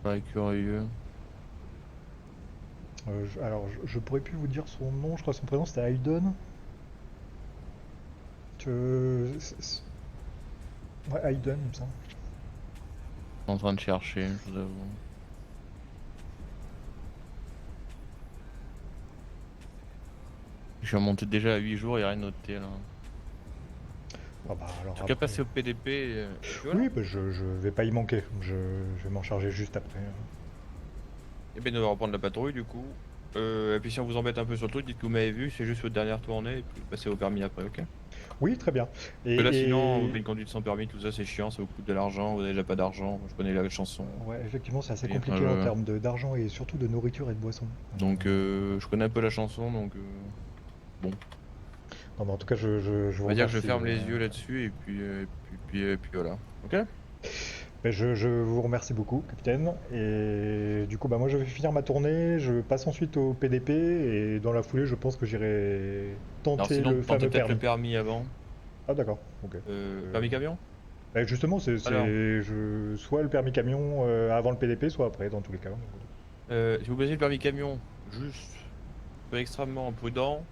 pas curieux. alors, je pourrais plus vous dire son nom. Je crois que son prénom c'était Hayden. Ouais, Hayden, il me semble. En train de chercher, je vous avoue. Je suis remonté déjà à 8 jours, il n'y a rien noté là. Ah bah, alors En tout cas, après- passer au PDP. Puis voilà. Oui, bah, je vais pas y manquer. Je vais m'en charger juste après. Et bien, on va reprendre la patrouille du coup. Et puis, si on vous embête un peu sur le truc, dites que vous m'avez vu, c'est juste votre dernière tournée, et puis passez au permis après, ok? Oui, très bien. Parce que là, sinon, vous faites une conduite sans permis, tout ça, c'est chiant, ça vous coûte de l'argent, vous avez déjà pas d'argent, je connais la chanson. Ouais, effectivement, c'est assez Et, compliqué en termes d'argent et surtout de nourriture et de boisson. Donc, je connais un peu la chanson, donc bon. Non, mais en tout cas, je vous On va dire que je remercie, ferme les yeux là-dessus, et puis voilà. Ok? ben, je vous remercie beaucoup, capitaine. Et du coup, bah, moi, je vais finir ma tournée. Je passe ensuite au PDP. Et dans la foulée, je pense que j'irai Alors, tenter sinon, le tentez fameux peut-être le permis. permis avant. Ah, d'accord. Ok. Permis camion? Ben, justement, Alors. soit le permis camion avant le PDP, soit après, dans tous les cas. Si vous passez le permis camion, juste, soyez extrêmement prudent.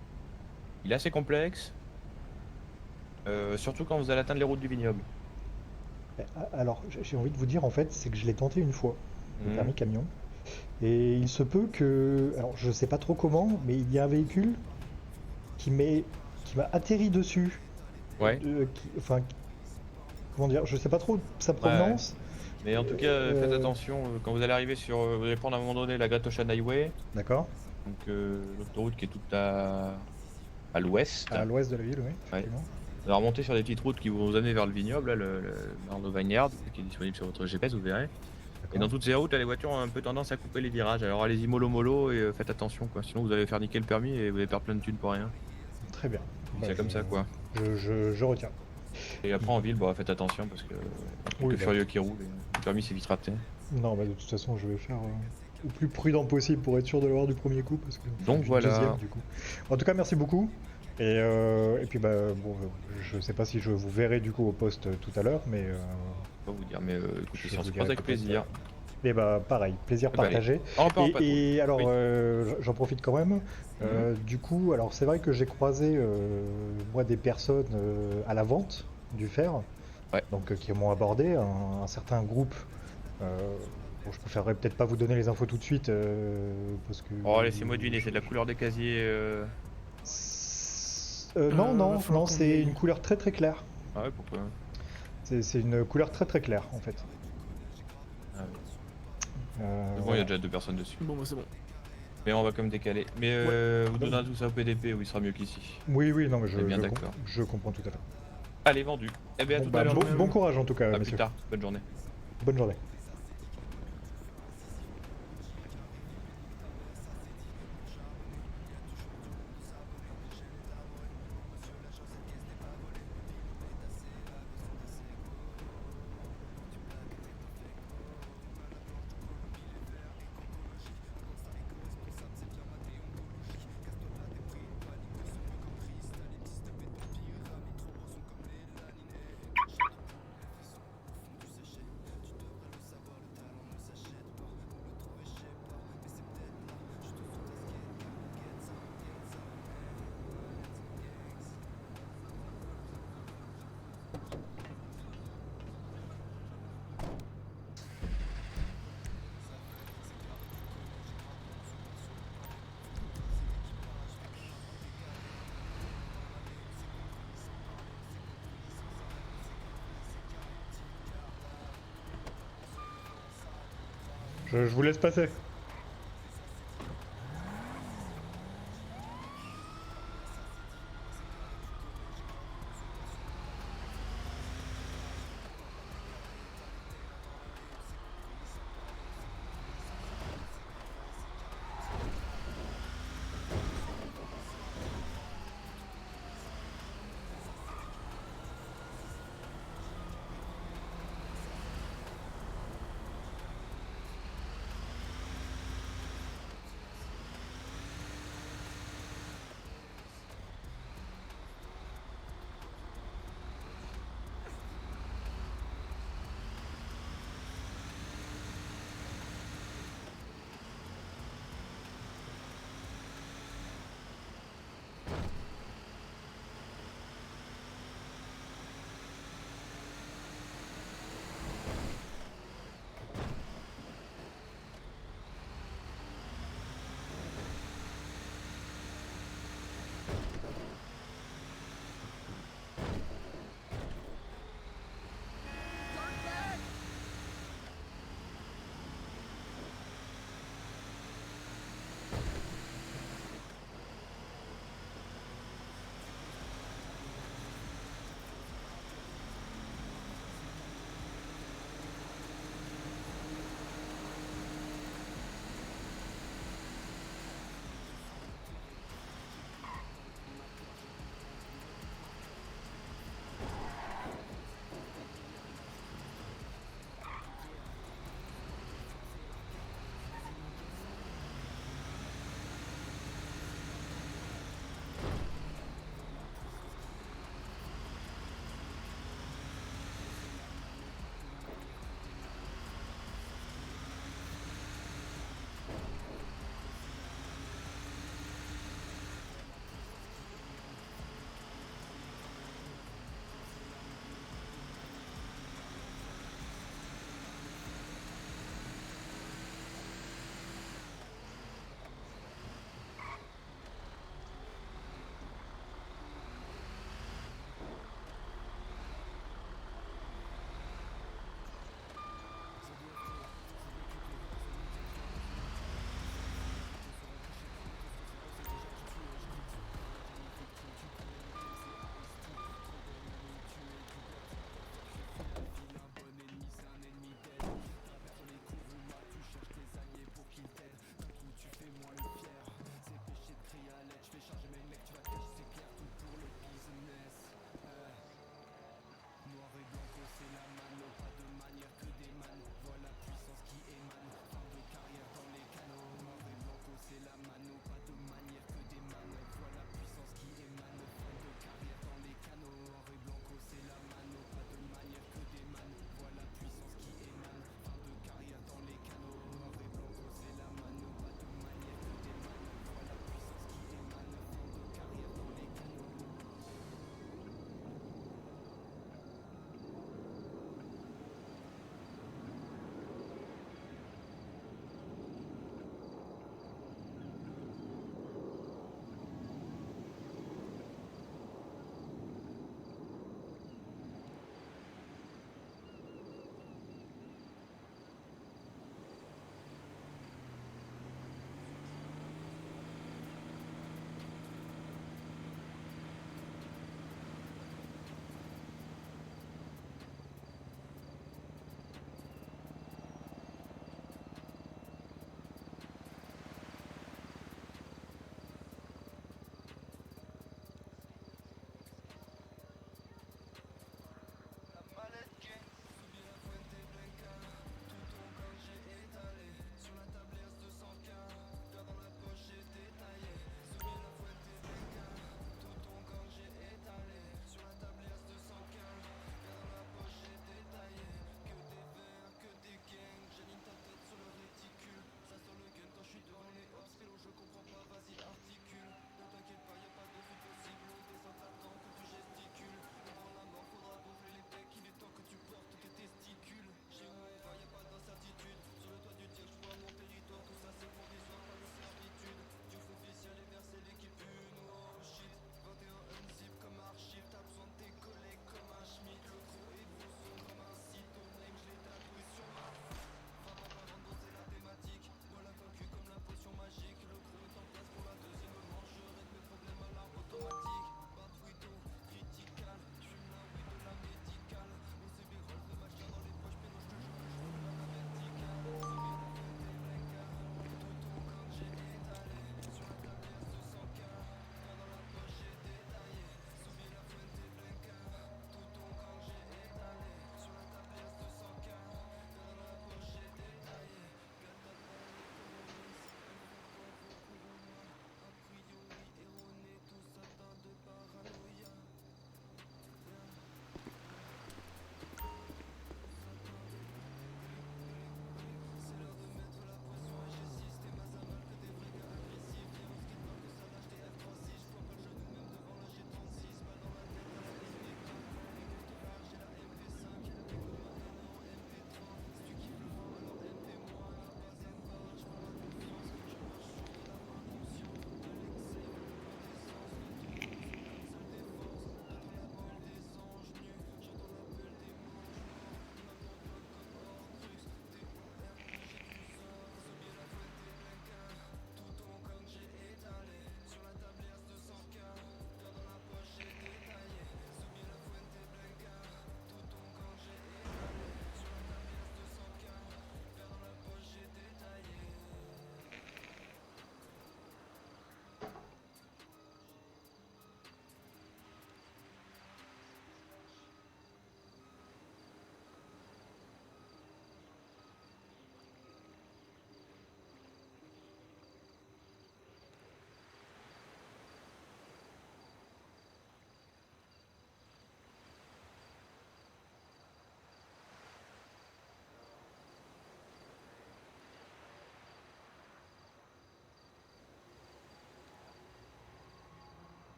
Il est assez complexe. Surtout quand vous allez atteindre les routes du vignoble. Alors, j'ai envie de vous dire, en fait, c'est que je l'ai tenté une fois, le Mhm. permis camion. Et il se peut que, alors je sais pas trop comment, mais il y a un véhicule qui m'a atterri dessus. Ouais. Enfin, comment dire, je sais pas trop sa provenance. Mais en tout cas, faites attention quand vous allez arriver sur. Vous allez prendre à un moment donné la Great Ocean Highway, D'accord. donc l'autoroute qui est toute à l'ouest. À l'ouest de la ville, oui. Effectivement. Vous allez remonter sur des petites routes qui vont vous amener vers le vignoble, là, le Marno Vineyard, qui est disponible sur votre GPS, vous verrez. Et dans D'accord. toutes ces routes, là, les voitures ont un peu tendance à couper les virages. Alors allez-y mollo mollo et faites attention, quoi. Sinon vous allez faire niquer le permis et vous allez perdre plein de thunes pour rien. Très bien. C'est Bah, comme ça, quoi. Je retiens. Et après en ville, bah, faites attention parce que Oui, le bah. furieux qui roule, et le permis c'est vite raté. Non, mais de toute façon, je vais faire le plus prudent possible pour être sûr de l'avoir du premier coup, parce que Donc du voilà. deuxième, du coup. En tout cas, merci beaucoup. Et puis, bah, bon, je sais pas si je vous verrai du coup au poste tout à l'heure, mais Je vais pas vous dire, mais écoutez, je ça vous se dirai passe avec peut-être, plaisir. et bah, pareil, plaisir Eh ben, allez. partagé. On repart en patrouille. Et alors, Oui. j'en profite quand même. Du coup, alors c'est vrai que j'ai croisé moi des personnes à la vente du fer, Ouais. donc qui m'ont abordé, un certain groupe. Bon, je préférerais peut-être pas vous donner les infos tout de suite parce que. Oh, laissez-moi deviner, c'est de la couleur des casiers. Non, va falloir qu'on c'est y une aille. couleur très très claire. Ah ouais, pourquoi? C'est une couleur très très claire en fait. Ah ouais. Euh, Mais bon, il y a voilà. déjà 2 personnes dessus. Bon, bah c'est bon. Mais on va quand même décaler. Mais vous donnez tout ça au PDP où il sera mieux qu'ici. Oui, non, mais On est bien d'accord. je comprends tout à fait. Allez, vendu. Eh bien, à Bon, tout bah, à l'heure. bon courage en tout cas, À plus messieurs. tard. Bonne journée. Bonne journée. Je vous laisse passer.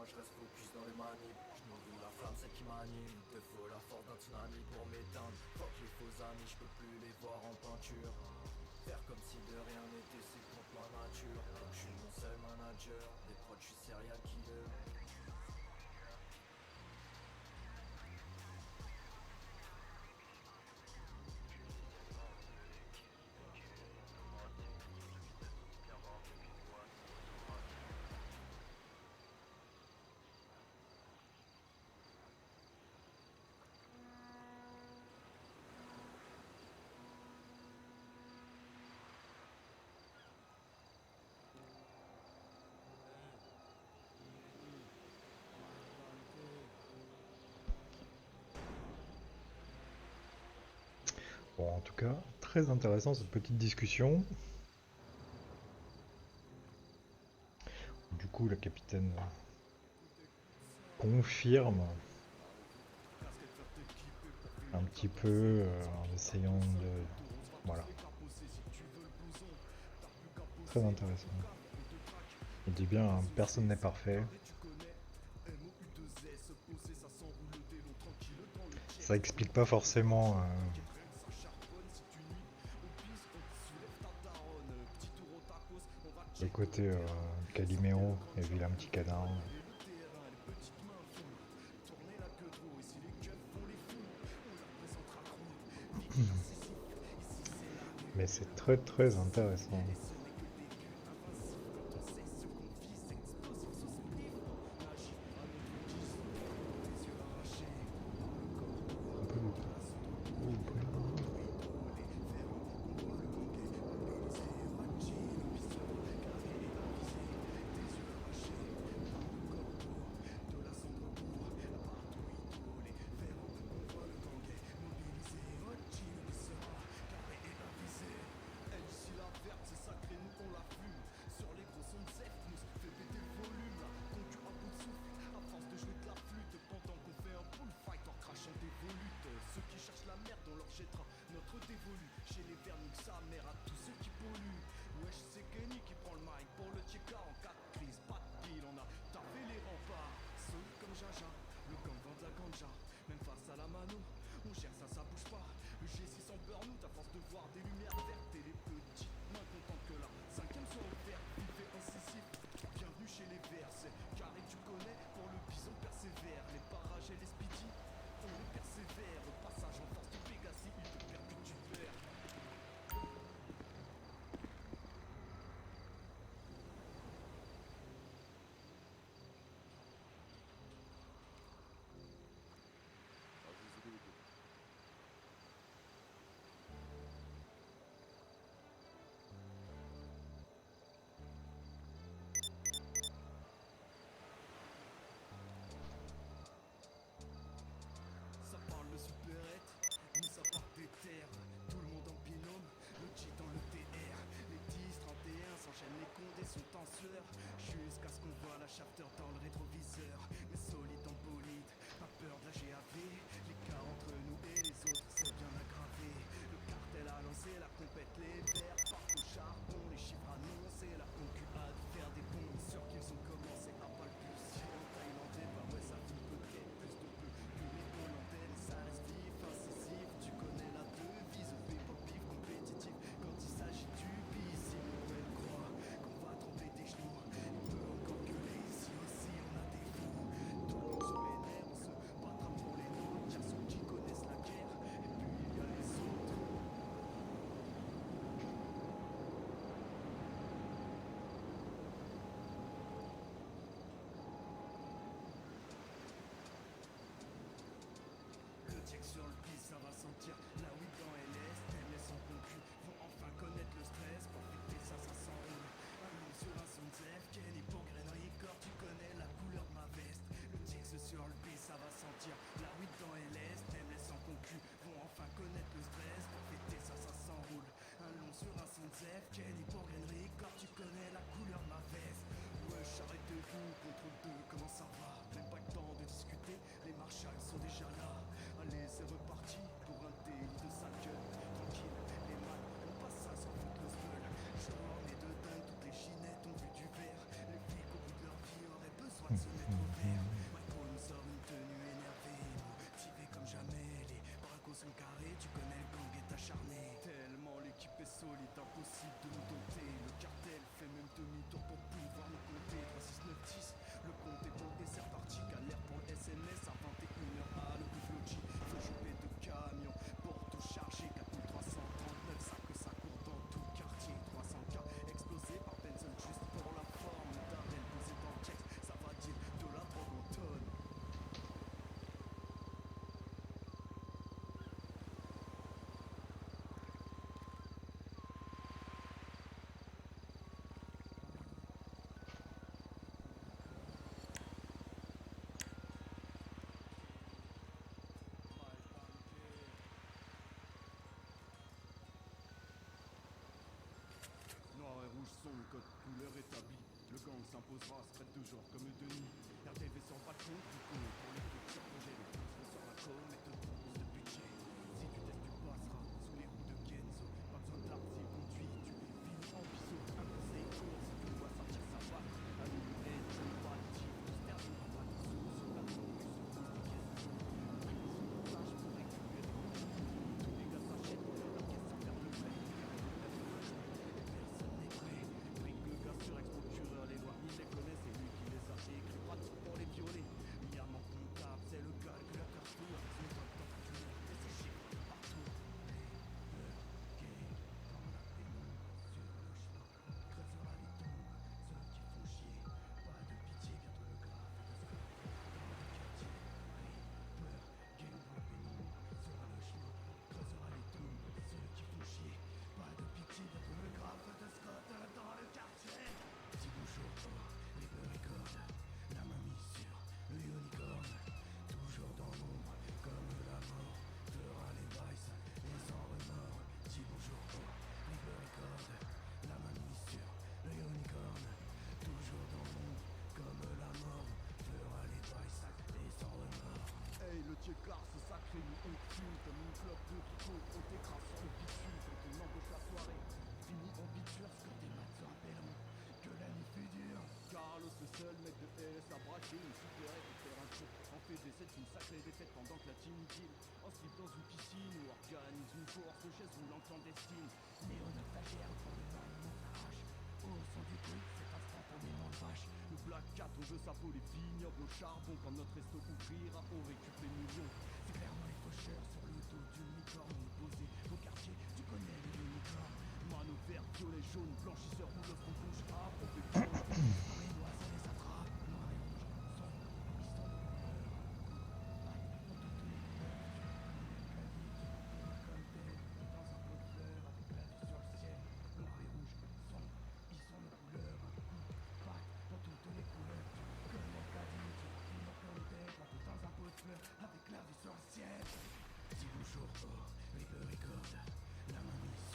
moi je reste focus dans les manips. Je nourris la flamme, celle qui m'anime. Il te faut la force d'un tsunami pour m'éteindre. Fuck les faux amis, je peux plus les voir en peinture. Faire comme si de rien n'était, c'est contre ma nature. Donc je suis mon seul manager. Des prods, je suis serial killer. Bon, en tout cas, très intéressant cette petite discussion. Du coup, la capitaine confirme un petit peu en essayant de... Voilà. Très intéressant. Il dit bien, hein, personne n'est parfait. Ça explique pas forcément le côté Calimero et vilain petit canard. Mais c'est très très intéressant. Un peu de... Jusqu'à ce qu'on voit la shafter dans le rétroviseur. Mais solide en bolide, pas peur de la GAV. L'écart entre nous et les autres c'est bien aggravé. Le cartel a lancé la compète, les verts partent au charbon. Les chiffres annoncés, la concu a de faire des bons. Sûr qu'ils ont commencé à balbutier. En thaïlandais, bah ouais ça fait peut-être plus de peu que les hollandais. Mais ça reste vif, incisif. Tu connais la devise, pay pop pif compétitif. Quand il s'agit du bis, si elle croit qu'on va trembler des genoux. Sur le piste, ça va sentir la weed dans LS. Elle et son concu vont enfin connaître le stress. Pour fêter ça, ça s'enroule. Un nom sur un son Zef, Kenny pour Grenoy Corps, tu connais la couleur de ma veste. Le Tix sur le piste, ça va sentir la weed dans LS. Elle et son concu vont enfin connaître le stress. Pour fêter ça, ça s'enroule. Un long sur un son Zef, Kenny pour Grenoy Corps, tu connais la couleur de ma veste. Wesh, arrêtez-vous, contrôle 2, comment ça va? Même pas le temps de discuter, les marshals sont déjà là. Allez, c'est reparti pour un délit de sale gueule. Tranquille, les mains, on passe ça sans foutre le spell. Genre, on est de dingue, toutes les chinettes ont vu du verre. Les flics au bout de leur vie auraient besoin de se mettre au vert. impossible de nous dompter. Le cartel fait même demi-tour pour pouvoir nous compter. 3, 6, 9, 10, le compte est bon et c'est reparti. Galère pour le SNS à 21h à le Bufloji. Faut choper de camions pour tout charger. 4339, ça court dans tout le quartier. 300K explosé par Benson juste pour la forme. Darren posé dans le texte, ça va dire de la drogue en tonne. Noir et rouge sont le code couleur établi. Le gang s'imposera, se traite de genre comme Denis. RDV sur le balcon, du coup, pour les futurs projets, les pouces sur la com et te propose de budget. Si tu testes, tu passeras sous les roues de Kenzo. Pas besoin d'art, s'il conduit, tu finis en biseau. Un conseil court, si tu dois sortir, ça va. À nous, aide, on va le tir, on se termine pas de sous, sur la zone, plus on pose des questions. Tâche pour récupérer les coups. Tous les gars s'achètent, la caisse sur faire le vrai. Personne n'est prêt. Brique le gars sur ex-procureur, les lois il les connaît, c'est lui qui les a écrits. Pratique pour les violer. Liamment comptable, c'est le calculateur fou. Avec son top top du et ses chiffres partout. Les gang dans la pénombre, sur le chemin, creusera les tombes. Ceux qui font chier, pas de pitié, bientôt le grave de ce dans le quartier. Peur, gang dans la pénombre, sur le chemin, creusera les tombes. Ceux qui font chier, pas de pitié, bientôt le grave de Scott dans le quartier. Si bonjour, les records, la main mise sur le unicorne. Toujours dans l'ombre, comme la mort, fera les vices et sans remords. Si bonjour, les records, la main mise sur le unicorne. Toujours dans l'ombre, comme la mort, fera les vices et sans remords. Hey, le Tchekar, c'est sacré, nous on fume comme une clope de Rico. On t'écrase sur le bitume quand on embauche la soirée. Fini en bitume, ce que tes maths se rappelleront que la nuit fut dure. Carlos, le seul mec de LS a braqué une supérette pour faire un tour. En fait des c'est une sacrée défaite pendant que la team deal. En slip dans une piscine ou organise une course de chaise roulant clandestine. Néo-naufragère pour le vin et mon arrache. Au son du bruit, c'est instantanément vache. Le Black Cat, on veut sa peau, les vignobles au charbon. Quand notre resto ouvrira, on récupère les millions. C'est clairement les faucheurs sur le dos d'une licorne. On est posé au quartier, tu connais les unicornes. Mano vert, violet, jaune, blanchisseur, ou lorsqu'on bouge à profession. Dans les doigts, ça les attrape. Noir et rouge, son, piston de couleur. Aïe, on te les couleurs. Comme tel, dans un pot de fleurs, avec la vue sur le ciel. Noir et rouge, son, ils sont nos couleurs. Un coup, patte, dans toutes les couleurs. Comme les caddies, qui comme tel, dans un pot de fleurs, avec la vue sur le ciel. Si bonjour, les records, la main mise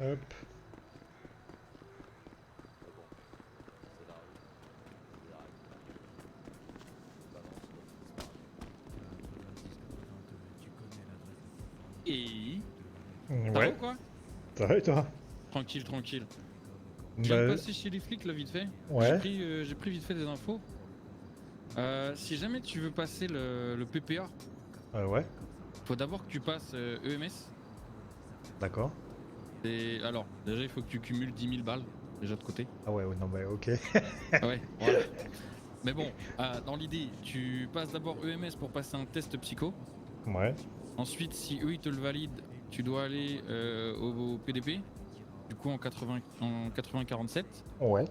Hop. Et ça va Ouais, ou quoi? ça va et toi? Tranquille, tranquille. Je viens de passer chez les flics là vite fait. Ouais. J'ai pris vite fait des infos. Si jamais tu veux passer le PPA, Ouais, faut d'abord que tu passes EMS. d'accord. Et alors, déjà il faut que tu cumules 10 000 balles déjà de côté. Ah ouais, non mais ok. Ouais, voilà. Mais bon, dans l'idée, tu passes d'abord EMS pour passer un test psycho. Ouais, Ensuite, si eux ils te le valident, tu dois aller au PDP. Du coup en 80-47. ouais.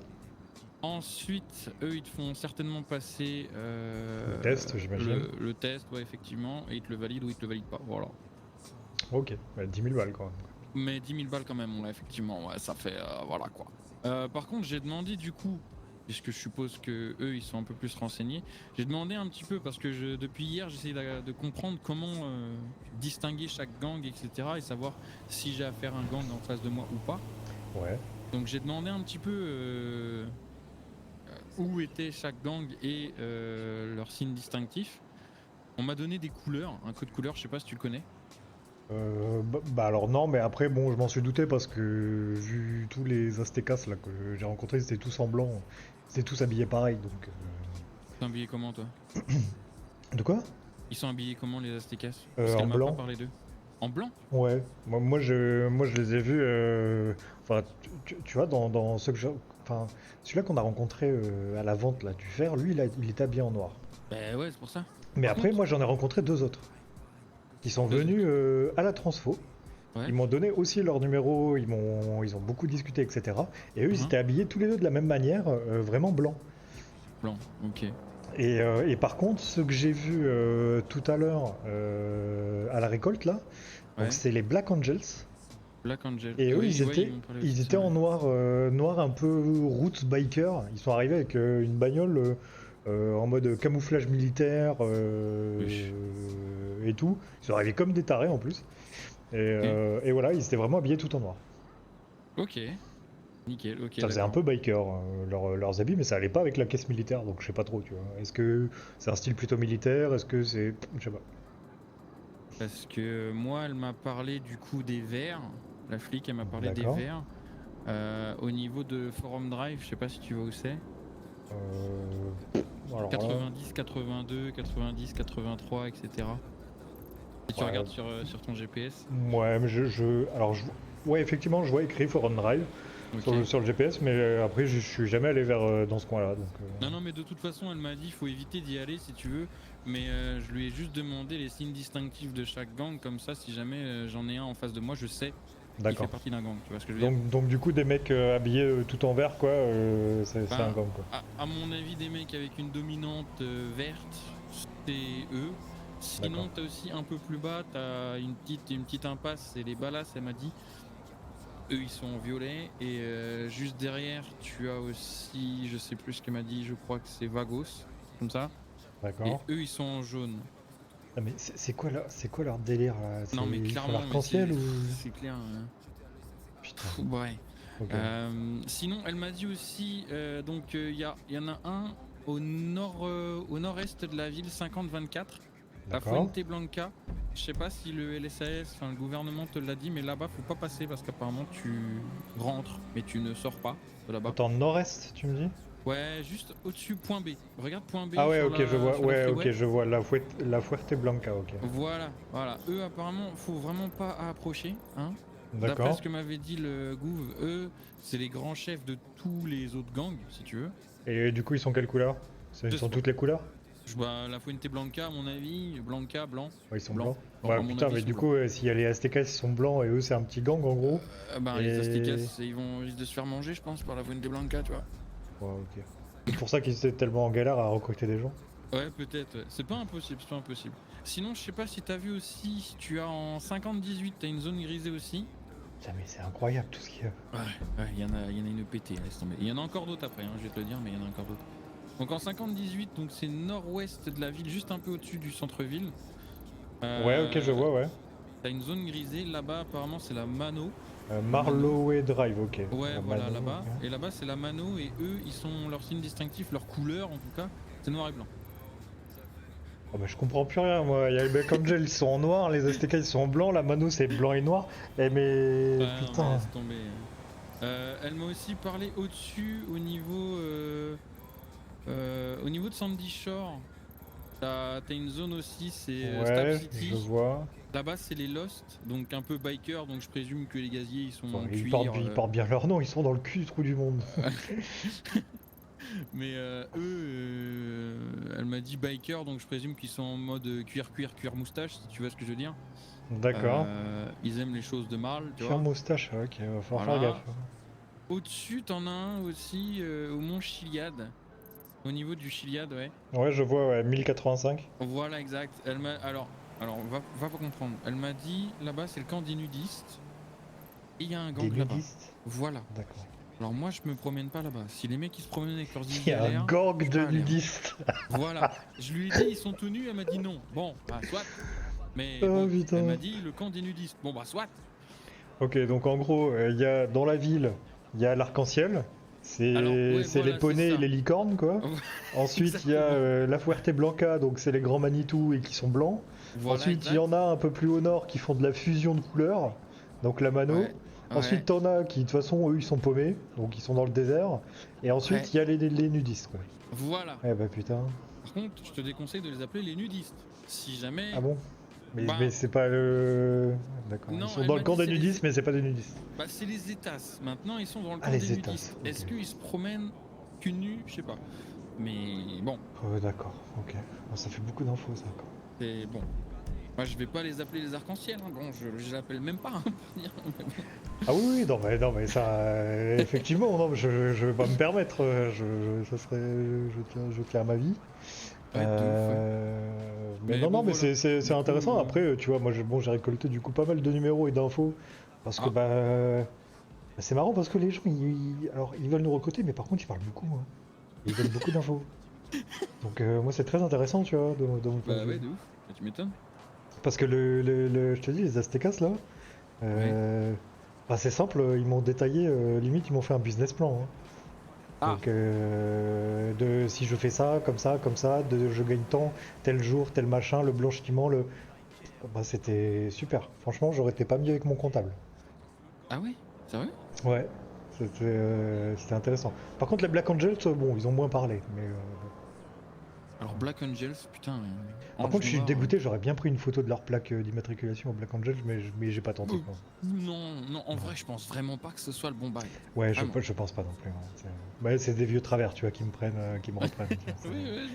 Ensuite, eux, ils te font certainement passer Le test, j'imagine. le test, ouais, effectivement, et ils te le valident ou ils te le valident pas, voilà. Ok, bah, 10 000 balles quand même. Mais 10 000 balles quand même, ouais, effectivement, ouais, ça fait, voilà quoi. Par contre, j'ai demandé du coup, puisque je suppose que eux, ils sont un peu plus renseignés, j'ai demandé un petit peu, parce que depuis hier, j'essaie de comprendre comment distinguer chaque gang, etc., et savoir si j'ai affaire à un gang en face de moi ou pas. Ouais. Donc j'ai demandé un petit peu où était chaque gang et leur signe distinctif. On m'a donné des couleurs, un code couleur, je sais pas si tu le connais. Bah alors non, mais après bon, je m'en suis douté parce que vu tous les Aztecas là que j'ai rencontrés, c'était tous en blanc, c'était tous habillés pareil, donc. Ils sont habillés comment toi? De quoi? Ils sont habillés comment les Aztecas? Parce En qu'elle m'a pas blanc. parlé d'eux. En blanc? Ouais. Moi je les ai vus. Enfin, tu vois dans ceux que enfin, celui-là qu'on a rencontré à la vente là du fer, lui il est habillé en noir. Bah ouais, c'est pour ça. Mais Par après, contre- moi j'en ai rencontré deux autres qui sont Deux venus à la transfo. Ouais. Ils m'ont donné aussi leur numéro, ils ont beaucoup discuté, etc. Et eux, ils Mhm. étaient habillés tous les deux de la même manière, vraiment blanc. Blanc, ok. Et par contre, ceux que j'ai vus tout à l'heure à la récolte, là, Ouais. donc c'est les Black Angels. Black Angel. Et eux, Oui, ils ouais, étaient, m'ont parlé ils aussi de étaient ça, en ouais. noir, noir un peu roots biker. Ils sont arrivés avec une bagnole en mode camouflage militaire Oui. et tout. Ils sont arrivés comme des tarés en plus. Et voilà, ils étaient vraiment habillés tout en noir. Ok. Nickel, ok, Ça faisait un d'accord. peu biker, leurs habits, mais ça allait pas avec la caisse militaire, donc je sais pas trop, tu vois. Est-ce que c'est un style plutôt militaire? Est-ce que c'est... Je sais pas. Parce que moi, elle m'a parlé du coup des verts. La flic, elle m'a parlé des D'accord. verts. Au niveau de Forum Drive, je sais pas si tu vois où c'est. Alors là, 90, 82, 90, 83, etc. Si tu ouais, regardes sur ton GPS. ouais, mais alors ouais, effectivement, je vois écrit Foreign Drive Ok. sur le GPS, mais après, je suis jamais allé vers dans ce coin-là, donc. Non, non, mais de toute façon, elle m'a dit il faut éviter d'y aller si tu veux. Mais je lui ai juste demandé les signes distinctifs de chaque gang, comme ça, si jamais j'en ai un en face de moi, je sais qu'il fait D'accord. partie d'un gang. Tu vois ce que je veux dire? Donc du coup, des mecs habillés tout en vert, quoi, c'est un Ben, gang, quoi. à mon avis, des mecs avec une dominante verte, c'est eux. Sinon, D'accord. t'as aussi un peu plus bas, t'as une petite impasse, c'est les Balas, elle m'a dit. Eux, ils sont en violet. Et juste derrière, tu as aussi, je sais plus ce qu'elle m'a dit, je crois que c'est Vagos, comme ça. Et D'accord. eux, ils sont en jaune. Ah, mais c'est quoi leur délire, là? Non, mais Ils font clairement, mais l'arc-en-ciel ou... c'est clair. Putain, Pff, ouais. ok. Sinon, elle m'a dit aussi, donc il y en a un au nord-est de la ville, 50-24, la D'accord. Fuente Blanca. Je sais pas si le LSAS, enfin le gouvernement te l'a dit, mais là-bas faut pas passer parce qu'apparemment tu rentres, mais tu ne sors pas de là-bas. Attends, nord-est, tu me dis? Ouais, juste au-dessus point B. Regarde point B Ah ouais, sur ok, la, je vois. sur la Ouais, freeway. ok, je vois. La Fuerte Blanca, ok. Voilà. Eux apparemment, faut vraiment pas approcher, hein. D'après D'accord. ce que m'avait dit le gouv, eux, c'est les grands chefs de tous les autres gangs, si tu veux. Et du coup, ils sont quelle couleur? Ils Je sont sais toutes les couleurs? Je vois la Fuente Blanca, à mon avis, Blanca, blanc. Ouais, ils sont Blanc. blancs. Bon, Ouais, à mon putain, avis, mais ils du sont coup, s'il y a les Aztecas, ils sont blancs et eux, c'est un petit gang en gros. blancs. Et- Les Aztecas, ils risquent de se faire manger, je pense, par la Fuente Blanca, tu vois. Ouais, ok. C'est pour ça qu'ils étaient tellement en galère à recruter des gens. Ouais, peut-être, ouais. C'est pas impossible, c'est pas impossible. Sinon, je sais pas si t'as vu aussi, tu as en 50-18, t'as une zone grisée aussi. Putain, mais c'est incroyable tout ce qu'il y a. Ouais, il y en a une pétée, laisse tomber. Il y en a encore d'autres après, hein, je vais te le dire, mais il y en a encore d'autres. Donc en 50-18, donc c'est nord-ouest de la ville, juste un peu au-dessus du centre-ville. Ouais, ok, je vois, ouais. T'as une zone grisée, là-bas apparemment c'est la Mano. Marlowe Drive, ok. Ouais, La voilà, Mano, là-bas. ok. Et là-bas, c'est la mano, et eux, ils sont leur signe distinctif, leur couleur en tout cas, c'est noir et blanc. Ah bah, je comprends plus rien, moi. Il y a les Black Angels, ils sont en noir, les Aztecas, ils sont en blanc, la Mano, c'est blanc et noir. Eh, mais. Ah non, mais Putain. laisse tomber. Elle m'a aussi parlé au-dessus, au niveau de Sandy Shore. T'as une zone aussi, c'est Stab Ouais, City. je vois. Là-bas, c'est les Lost, donc un peu biker, donc je présume que les gaziers ils sont Bon, en ils, cuir. ils portent bien leur nom, ils sont dans le cul du trou du monde. Mais elle m'a dit biker, donc je présume qu'ils sont en mode cuir moustache, si tu vois ce que je veux dire. D'accord. Ils aiment les choses de Marl, tu Cuir vois. moustache, ok, va falloir Voilà. faire gaffe. Au-dessus, t'en as un aussi au mont Chiliad. Au niveau du Chiliad, ouais. Ouais, je vois, ouais, 1085. Voilà, exact. Elle m'a. Alors va pas comprendre. Elle m'a dit là-bas, c'est le camp des nudistes. Et il y a un Des gang là-bas. nudistes. Voilà. D'accord. Alors moi, je me promène pas là-bas. Si les mecs ils se promènent avec leurs Il y a un galères, gang je peux de pas aller, hein. nudistes. Voilà. Je lui ai dit ils sont tout nus, elle m'a dit non. Bon, bah soit. Mais Oh, bon, putain. elle m'a dit le camp des nudistes. Bon bah soit. Ok, donc en gros, il y a dans la ville, il y a l'arc-en-ciel. C'est Alors, ouais, c'est voilà, les poneys c'est et ça. les licornes, quoi. Ensuite, il y a la Fuerte Blanca, donc c'est les grands Manitou et qui sont blancs. Voilà, Ensuite, il y exact. en a un peu plus au nord qui font de la fusion de couleurs, donc la Mano. Ouais, Ensuite, t'en as qui, de toute façon, eux, ils sont paumés, donc ils sont dans le désert. Et ensuite, Ouais. il y a les nudistes, quoi. Voilà. Eh bah putain. Par contre, je te déconseille de les appeler les nudistes. Si jamais. Ah bon Bah, mais c'est pas le... D'accord. non, Ils sont elle dans m'a le camp dit des c'est les- nudistes, mais c'est pas des nudistes. Bah, c'est les États. Maintenant, ils sont dans le Ah, camp les des États, nudistes. ok. Est-ce qu'ils se promènent cul nu? Je sais pas. Mais bon, D'accord, ok. Bon, ça fait beaucoup d'infos, ça, quoi. c'est bon. Moi, je vais pas les appeler les arcs-en-ciel. Hein. Bon, je les appelle même pas. Hein, pour dire. Mais bon. Ah oui, oui, non, mais ça, effectivement, non, je vais pas me permettre, ça serait, je tiens à ma vie. Ouais, de ouf, ouais. Mais Mais non, bon, non, mais voilà. c'est Du coup, intéressant. Après, tu vois, moi, j'ai récolté du coup pas mal de numéros et d'infos parce que Ah. c'est marrant parce que les gens, alors, ils veulent nous recruter, mais par contre, ils parlent beaucoup, hein. Ils donnent beaucoup d'infos. Donc, moi, c'est très intéressant, tu vois, de mon point Bah de vue. ouais, de ouf. Bah, tu m'étonnes. Parce que je te dis, les Aztecas là, bah, c'est simple, ils m'ont détaillé, limite ils m'ont fait un business plan, hein. Ah. Donc si je fais ça, comme ça, je gagne tant, tel jour, tel machin, le blanchiment, bah, c'était super. Franchement, j'aurais été pas mieux avec mon comptable. Ah ouais? Sérieux? Ouais, c'était intéressant. Par contre, les Black Angels, bon, ils ont moins parlé, mais Alors Black Angels, putain. par contre, je suis dégoûté, j'aurais bien pris une photo de leur plaque d'immatriculation au Black Angels, mais j'ai pas tenté, quoi. Non, en vrai, je pense vraiment pas que ce soit le bon bail. Ouais, Vraiment. je pense pas non plus, hein. Ouais, c'est des vieux travers, tu vois, qui me prennent, qui me reprennent. Tu vois, Oui, ouais,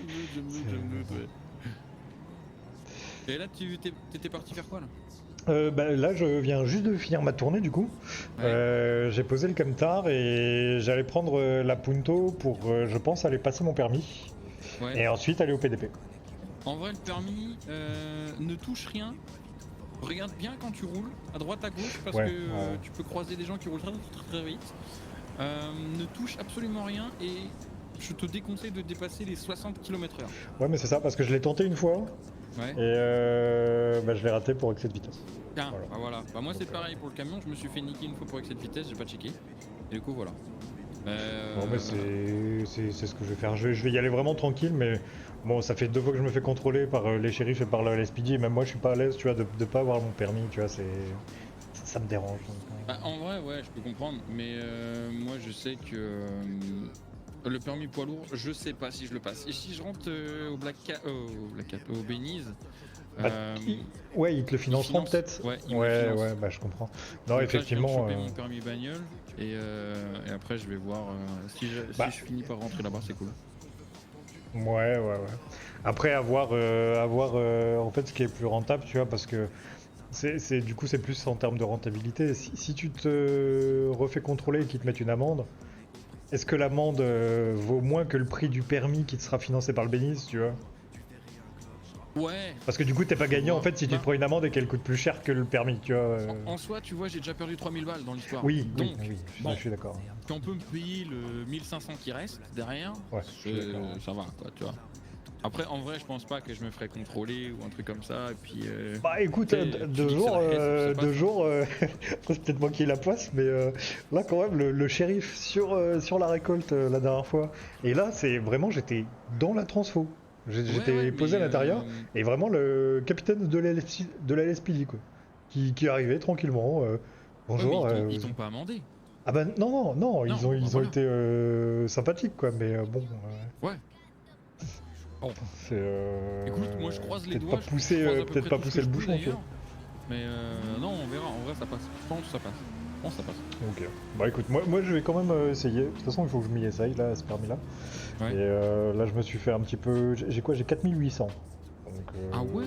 je me doute, ouais. Et là, t'étais parti faire quoi là? Bah, là, je viens juste de finir ma tournée, du coup. Ouais. J'ai posé le camtar et j'allais prendre la Punto pour, je pense, aller passer mon permis. Ouais. Et ensuite aller au PDP. En vrai, le permis, ne touche rien. Regarde bien quand tu roules, à droite, à gauche, parce Ouais, que ouais. tu peux croiser des gens qui roulent très vite. Ne touche absolument rien et je te déconseille de dépasser les 60 km/h. Ouais, mais c'est ça, parce que je l'ai tenté une fois Ouais. et bah, je l'ai raté pour excès de vitesse. Tiens, Voilà. bah voilà. Bah moi Donc, c'est pareil pour le camion, je me suis fait niquer une fois pour excès de vitesse, j'ai pas checké. Et du coup voilà. Bon, mais c'est ce que je vais faire. Je vais y aller vraiment tranquille, mais bon, ça fait 2 fois que je me fais contrôler par les shérifs et par la LSPD, et même moi, je suis pas à l'aise, tu vois, de pas avoir mon permis, tu vois, ça me dérange. Donc, Bah, en vrai ouais je peux comprendre, mais moi je sais que le permis poids lourd, je sais pas si je le passe. Et si je rentre au Belize, Bah, ouais, ils te le financeront financent. peut-être. Ouais, ils me le financent. Ouais, bah je comprends. Non, Donc là, effectivement. je viens de choper mon permis bagnole et après je vais voir si Bah. je finis par rentrer là-bas, c'est cool. Ouais. Après, avoir en fait ce qui est plus rentable, tu vois, parce que du coup, c'est plus en termes de rentabilité. Si tu te refais contrôler et qu'ils te mettent une amende, est-ce que l'amende vaut moins que le prix du permis qui te sera financé par le Belize, tu vois? Ouais. Parce que du coup, t'es pas gagnant en fait si tu Bah. te prends une amende et qu'elle coûte plus cher que le permis, tu vois. En soi, tu vois, j'ai déjà perdu 3000 balles dans l'histoire. Oui, Donc, je suis d'accord. si on peut me payer le 1500 qui reste derrière, Ouais, je suis d'accord. ça va, quoi, tu vois. Après, en vrai, je pense pas que je me ferais contrôler ou un truc comme ça. Et puis. Bah écoute, tu sais, tu deux dis que c'est jours, la caisse, ça passe, deux hein. jours, c'est peut-être moi qui ai la poisse, mais là quand même le shérif sur la récolte la dernière fois, et là c'est vraiment j'étais dans la transfo, Ouais, j'étais ouais, posé à mais. l'intérieur, et vraiment le capitaine de la LSPD quoi, qui arrivait tranquillement, Ouais, mais bonjour. ils t'ont pas amendé. Ah bah non non non, Non, bah ils ont voilà. été sympathiques quoi, mais bon, Ouais. Bon, c'est écoute, moi je croise les peut-être doigts, pas je croise à peu peut-être près pas tout ce pousser que le je peux bouchon, tu vois. d'ailleurs. Mais non, on verra. En vrai, ça passe. Je pense que ça passe. Je pense que ça passe. Ok. Bah écoute, moi je vais quand même essayer. De toute façon, il faut que je m'y essaye là, à ce permis-là. Ouais. Et là, je me suis fait un petit peu. J'ai quoi? J'ai 4800. Donc, Ah ouais.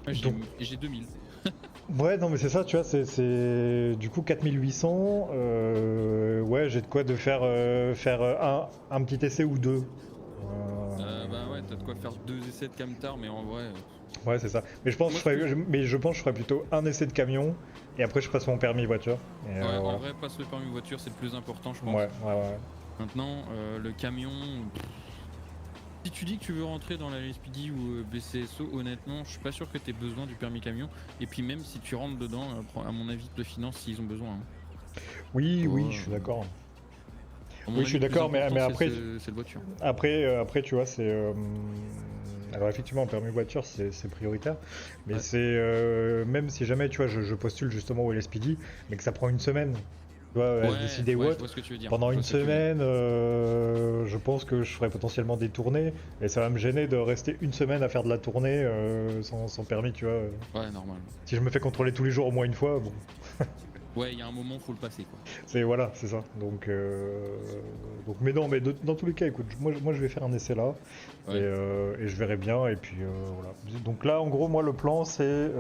Ouais, Donc, j'ai 2000. ouais, non, mais c'est ça, tu vois, c'est du coup 4800. Ouais, j'ai de quoi de faire un petit essai ou deux. Bah ouais, t'as de quoi faire 2 essais de camtar, mais en vrai. Ouais, c'est ça. Mais je pense Moi, que mais je pense que je ferais plutôt un essai de camion et après je passe mon permis voiture. Et, Ouais, en voilà. vrai, passe le permis voiture, c'est le plus important, je pense. Ouais, ouais, ouais. Maintenant, le camion. Si tu dis que tu veux rentrer dans la LSPD ou BCSO, honnêtement, je suis pas sûr que t'aies besoin du permis camion. Et puis même si tu rentres dedans, à mon avis, te finance s'ils ont besoin, hein. Oui, Oh, oui, je suis d'accord. À mon Oui, avis, je suis le plus d'accord, mais important, après, c'est le voiture. après, tu vois, c'est. Alors, effectivement, permis voiture, c'est prioritaire. Mais Ouais. c'est. Même si jamais, tu vois, je postule justement au LSPD, mais que ça prend une semaine, tu vois, à se Ouais, décider ou ouais, je autre. vois ce que tu veux dire. Pendant Je vois une ce que tu veux dire. semaine, je pense que je ferais potentiellement des tournées. Et ça va me gêner de rester une semaine à faire de la tournée sans permis, tu vois. Ouais, normal. Si je me fais contrôler tous les jours au moins une fois, bon. Ouais, il y a un moment, faut le passer, quoi. C'est voilà, c'est ça. Donc mais non, mais dans tous les cas, écoute, moi je vais faire un essai là Ouais. et je verrai bien et puis voilà. Donc là, en gros, moi le plan c'est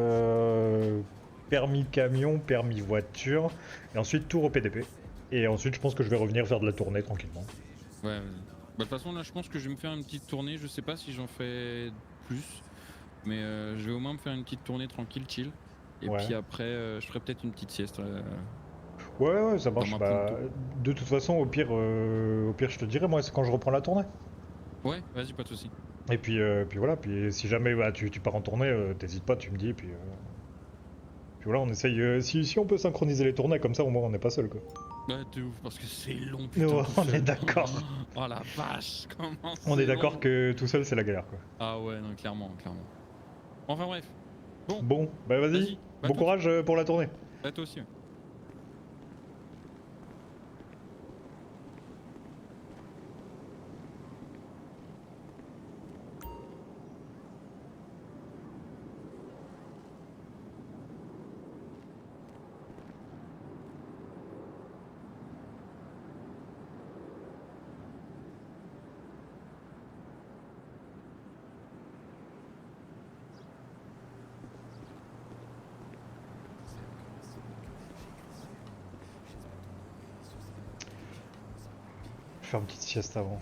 permis camion, permis voiture et ensuite tour au PDP. Et ensuite, je pense que je vais revenir faire de la tournée tranquillement. Ouais, vas-y. Bah, de toute façon, là, je pense que je vais me faire une petite tournée. Je sais pas si j'en fais plus, mais je vais au moins me faire une petite tournée tranquille, chill. Et Ouais. puis après, je ferai peut-être une petite sieste Ouais, ça dans marche. ma Bah, punto. de toute façon, au pire, je te dirai moi, c'est quand je reprends la tournée. Ouais, vas-y, pas de souci. Et puis voilà. Puis si jamais bah, tu pars en tournée, t'hésites pas, tu me dis. Puis voilà, on essaye. Si on peut synchroniser les tournées, comme ça, au moins, on n'est pas seul, quoi. Ouais, de ouf, parce que c'est long, putain, Oh, tout on est seul. d'accord. Oh la vache, comment On est c'est d'accord long. que tout seul, c'est la galère, quoi. Ah ouais, non, clairement, clairement. Enfin bref. Bon, Bon, bah vas-y. vas-y, bah Bon toute. courage pour la tournée. Bah toi aussi. Ouais. Je vais faire une petite sieste avant.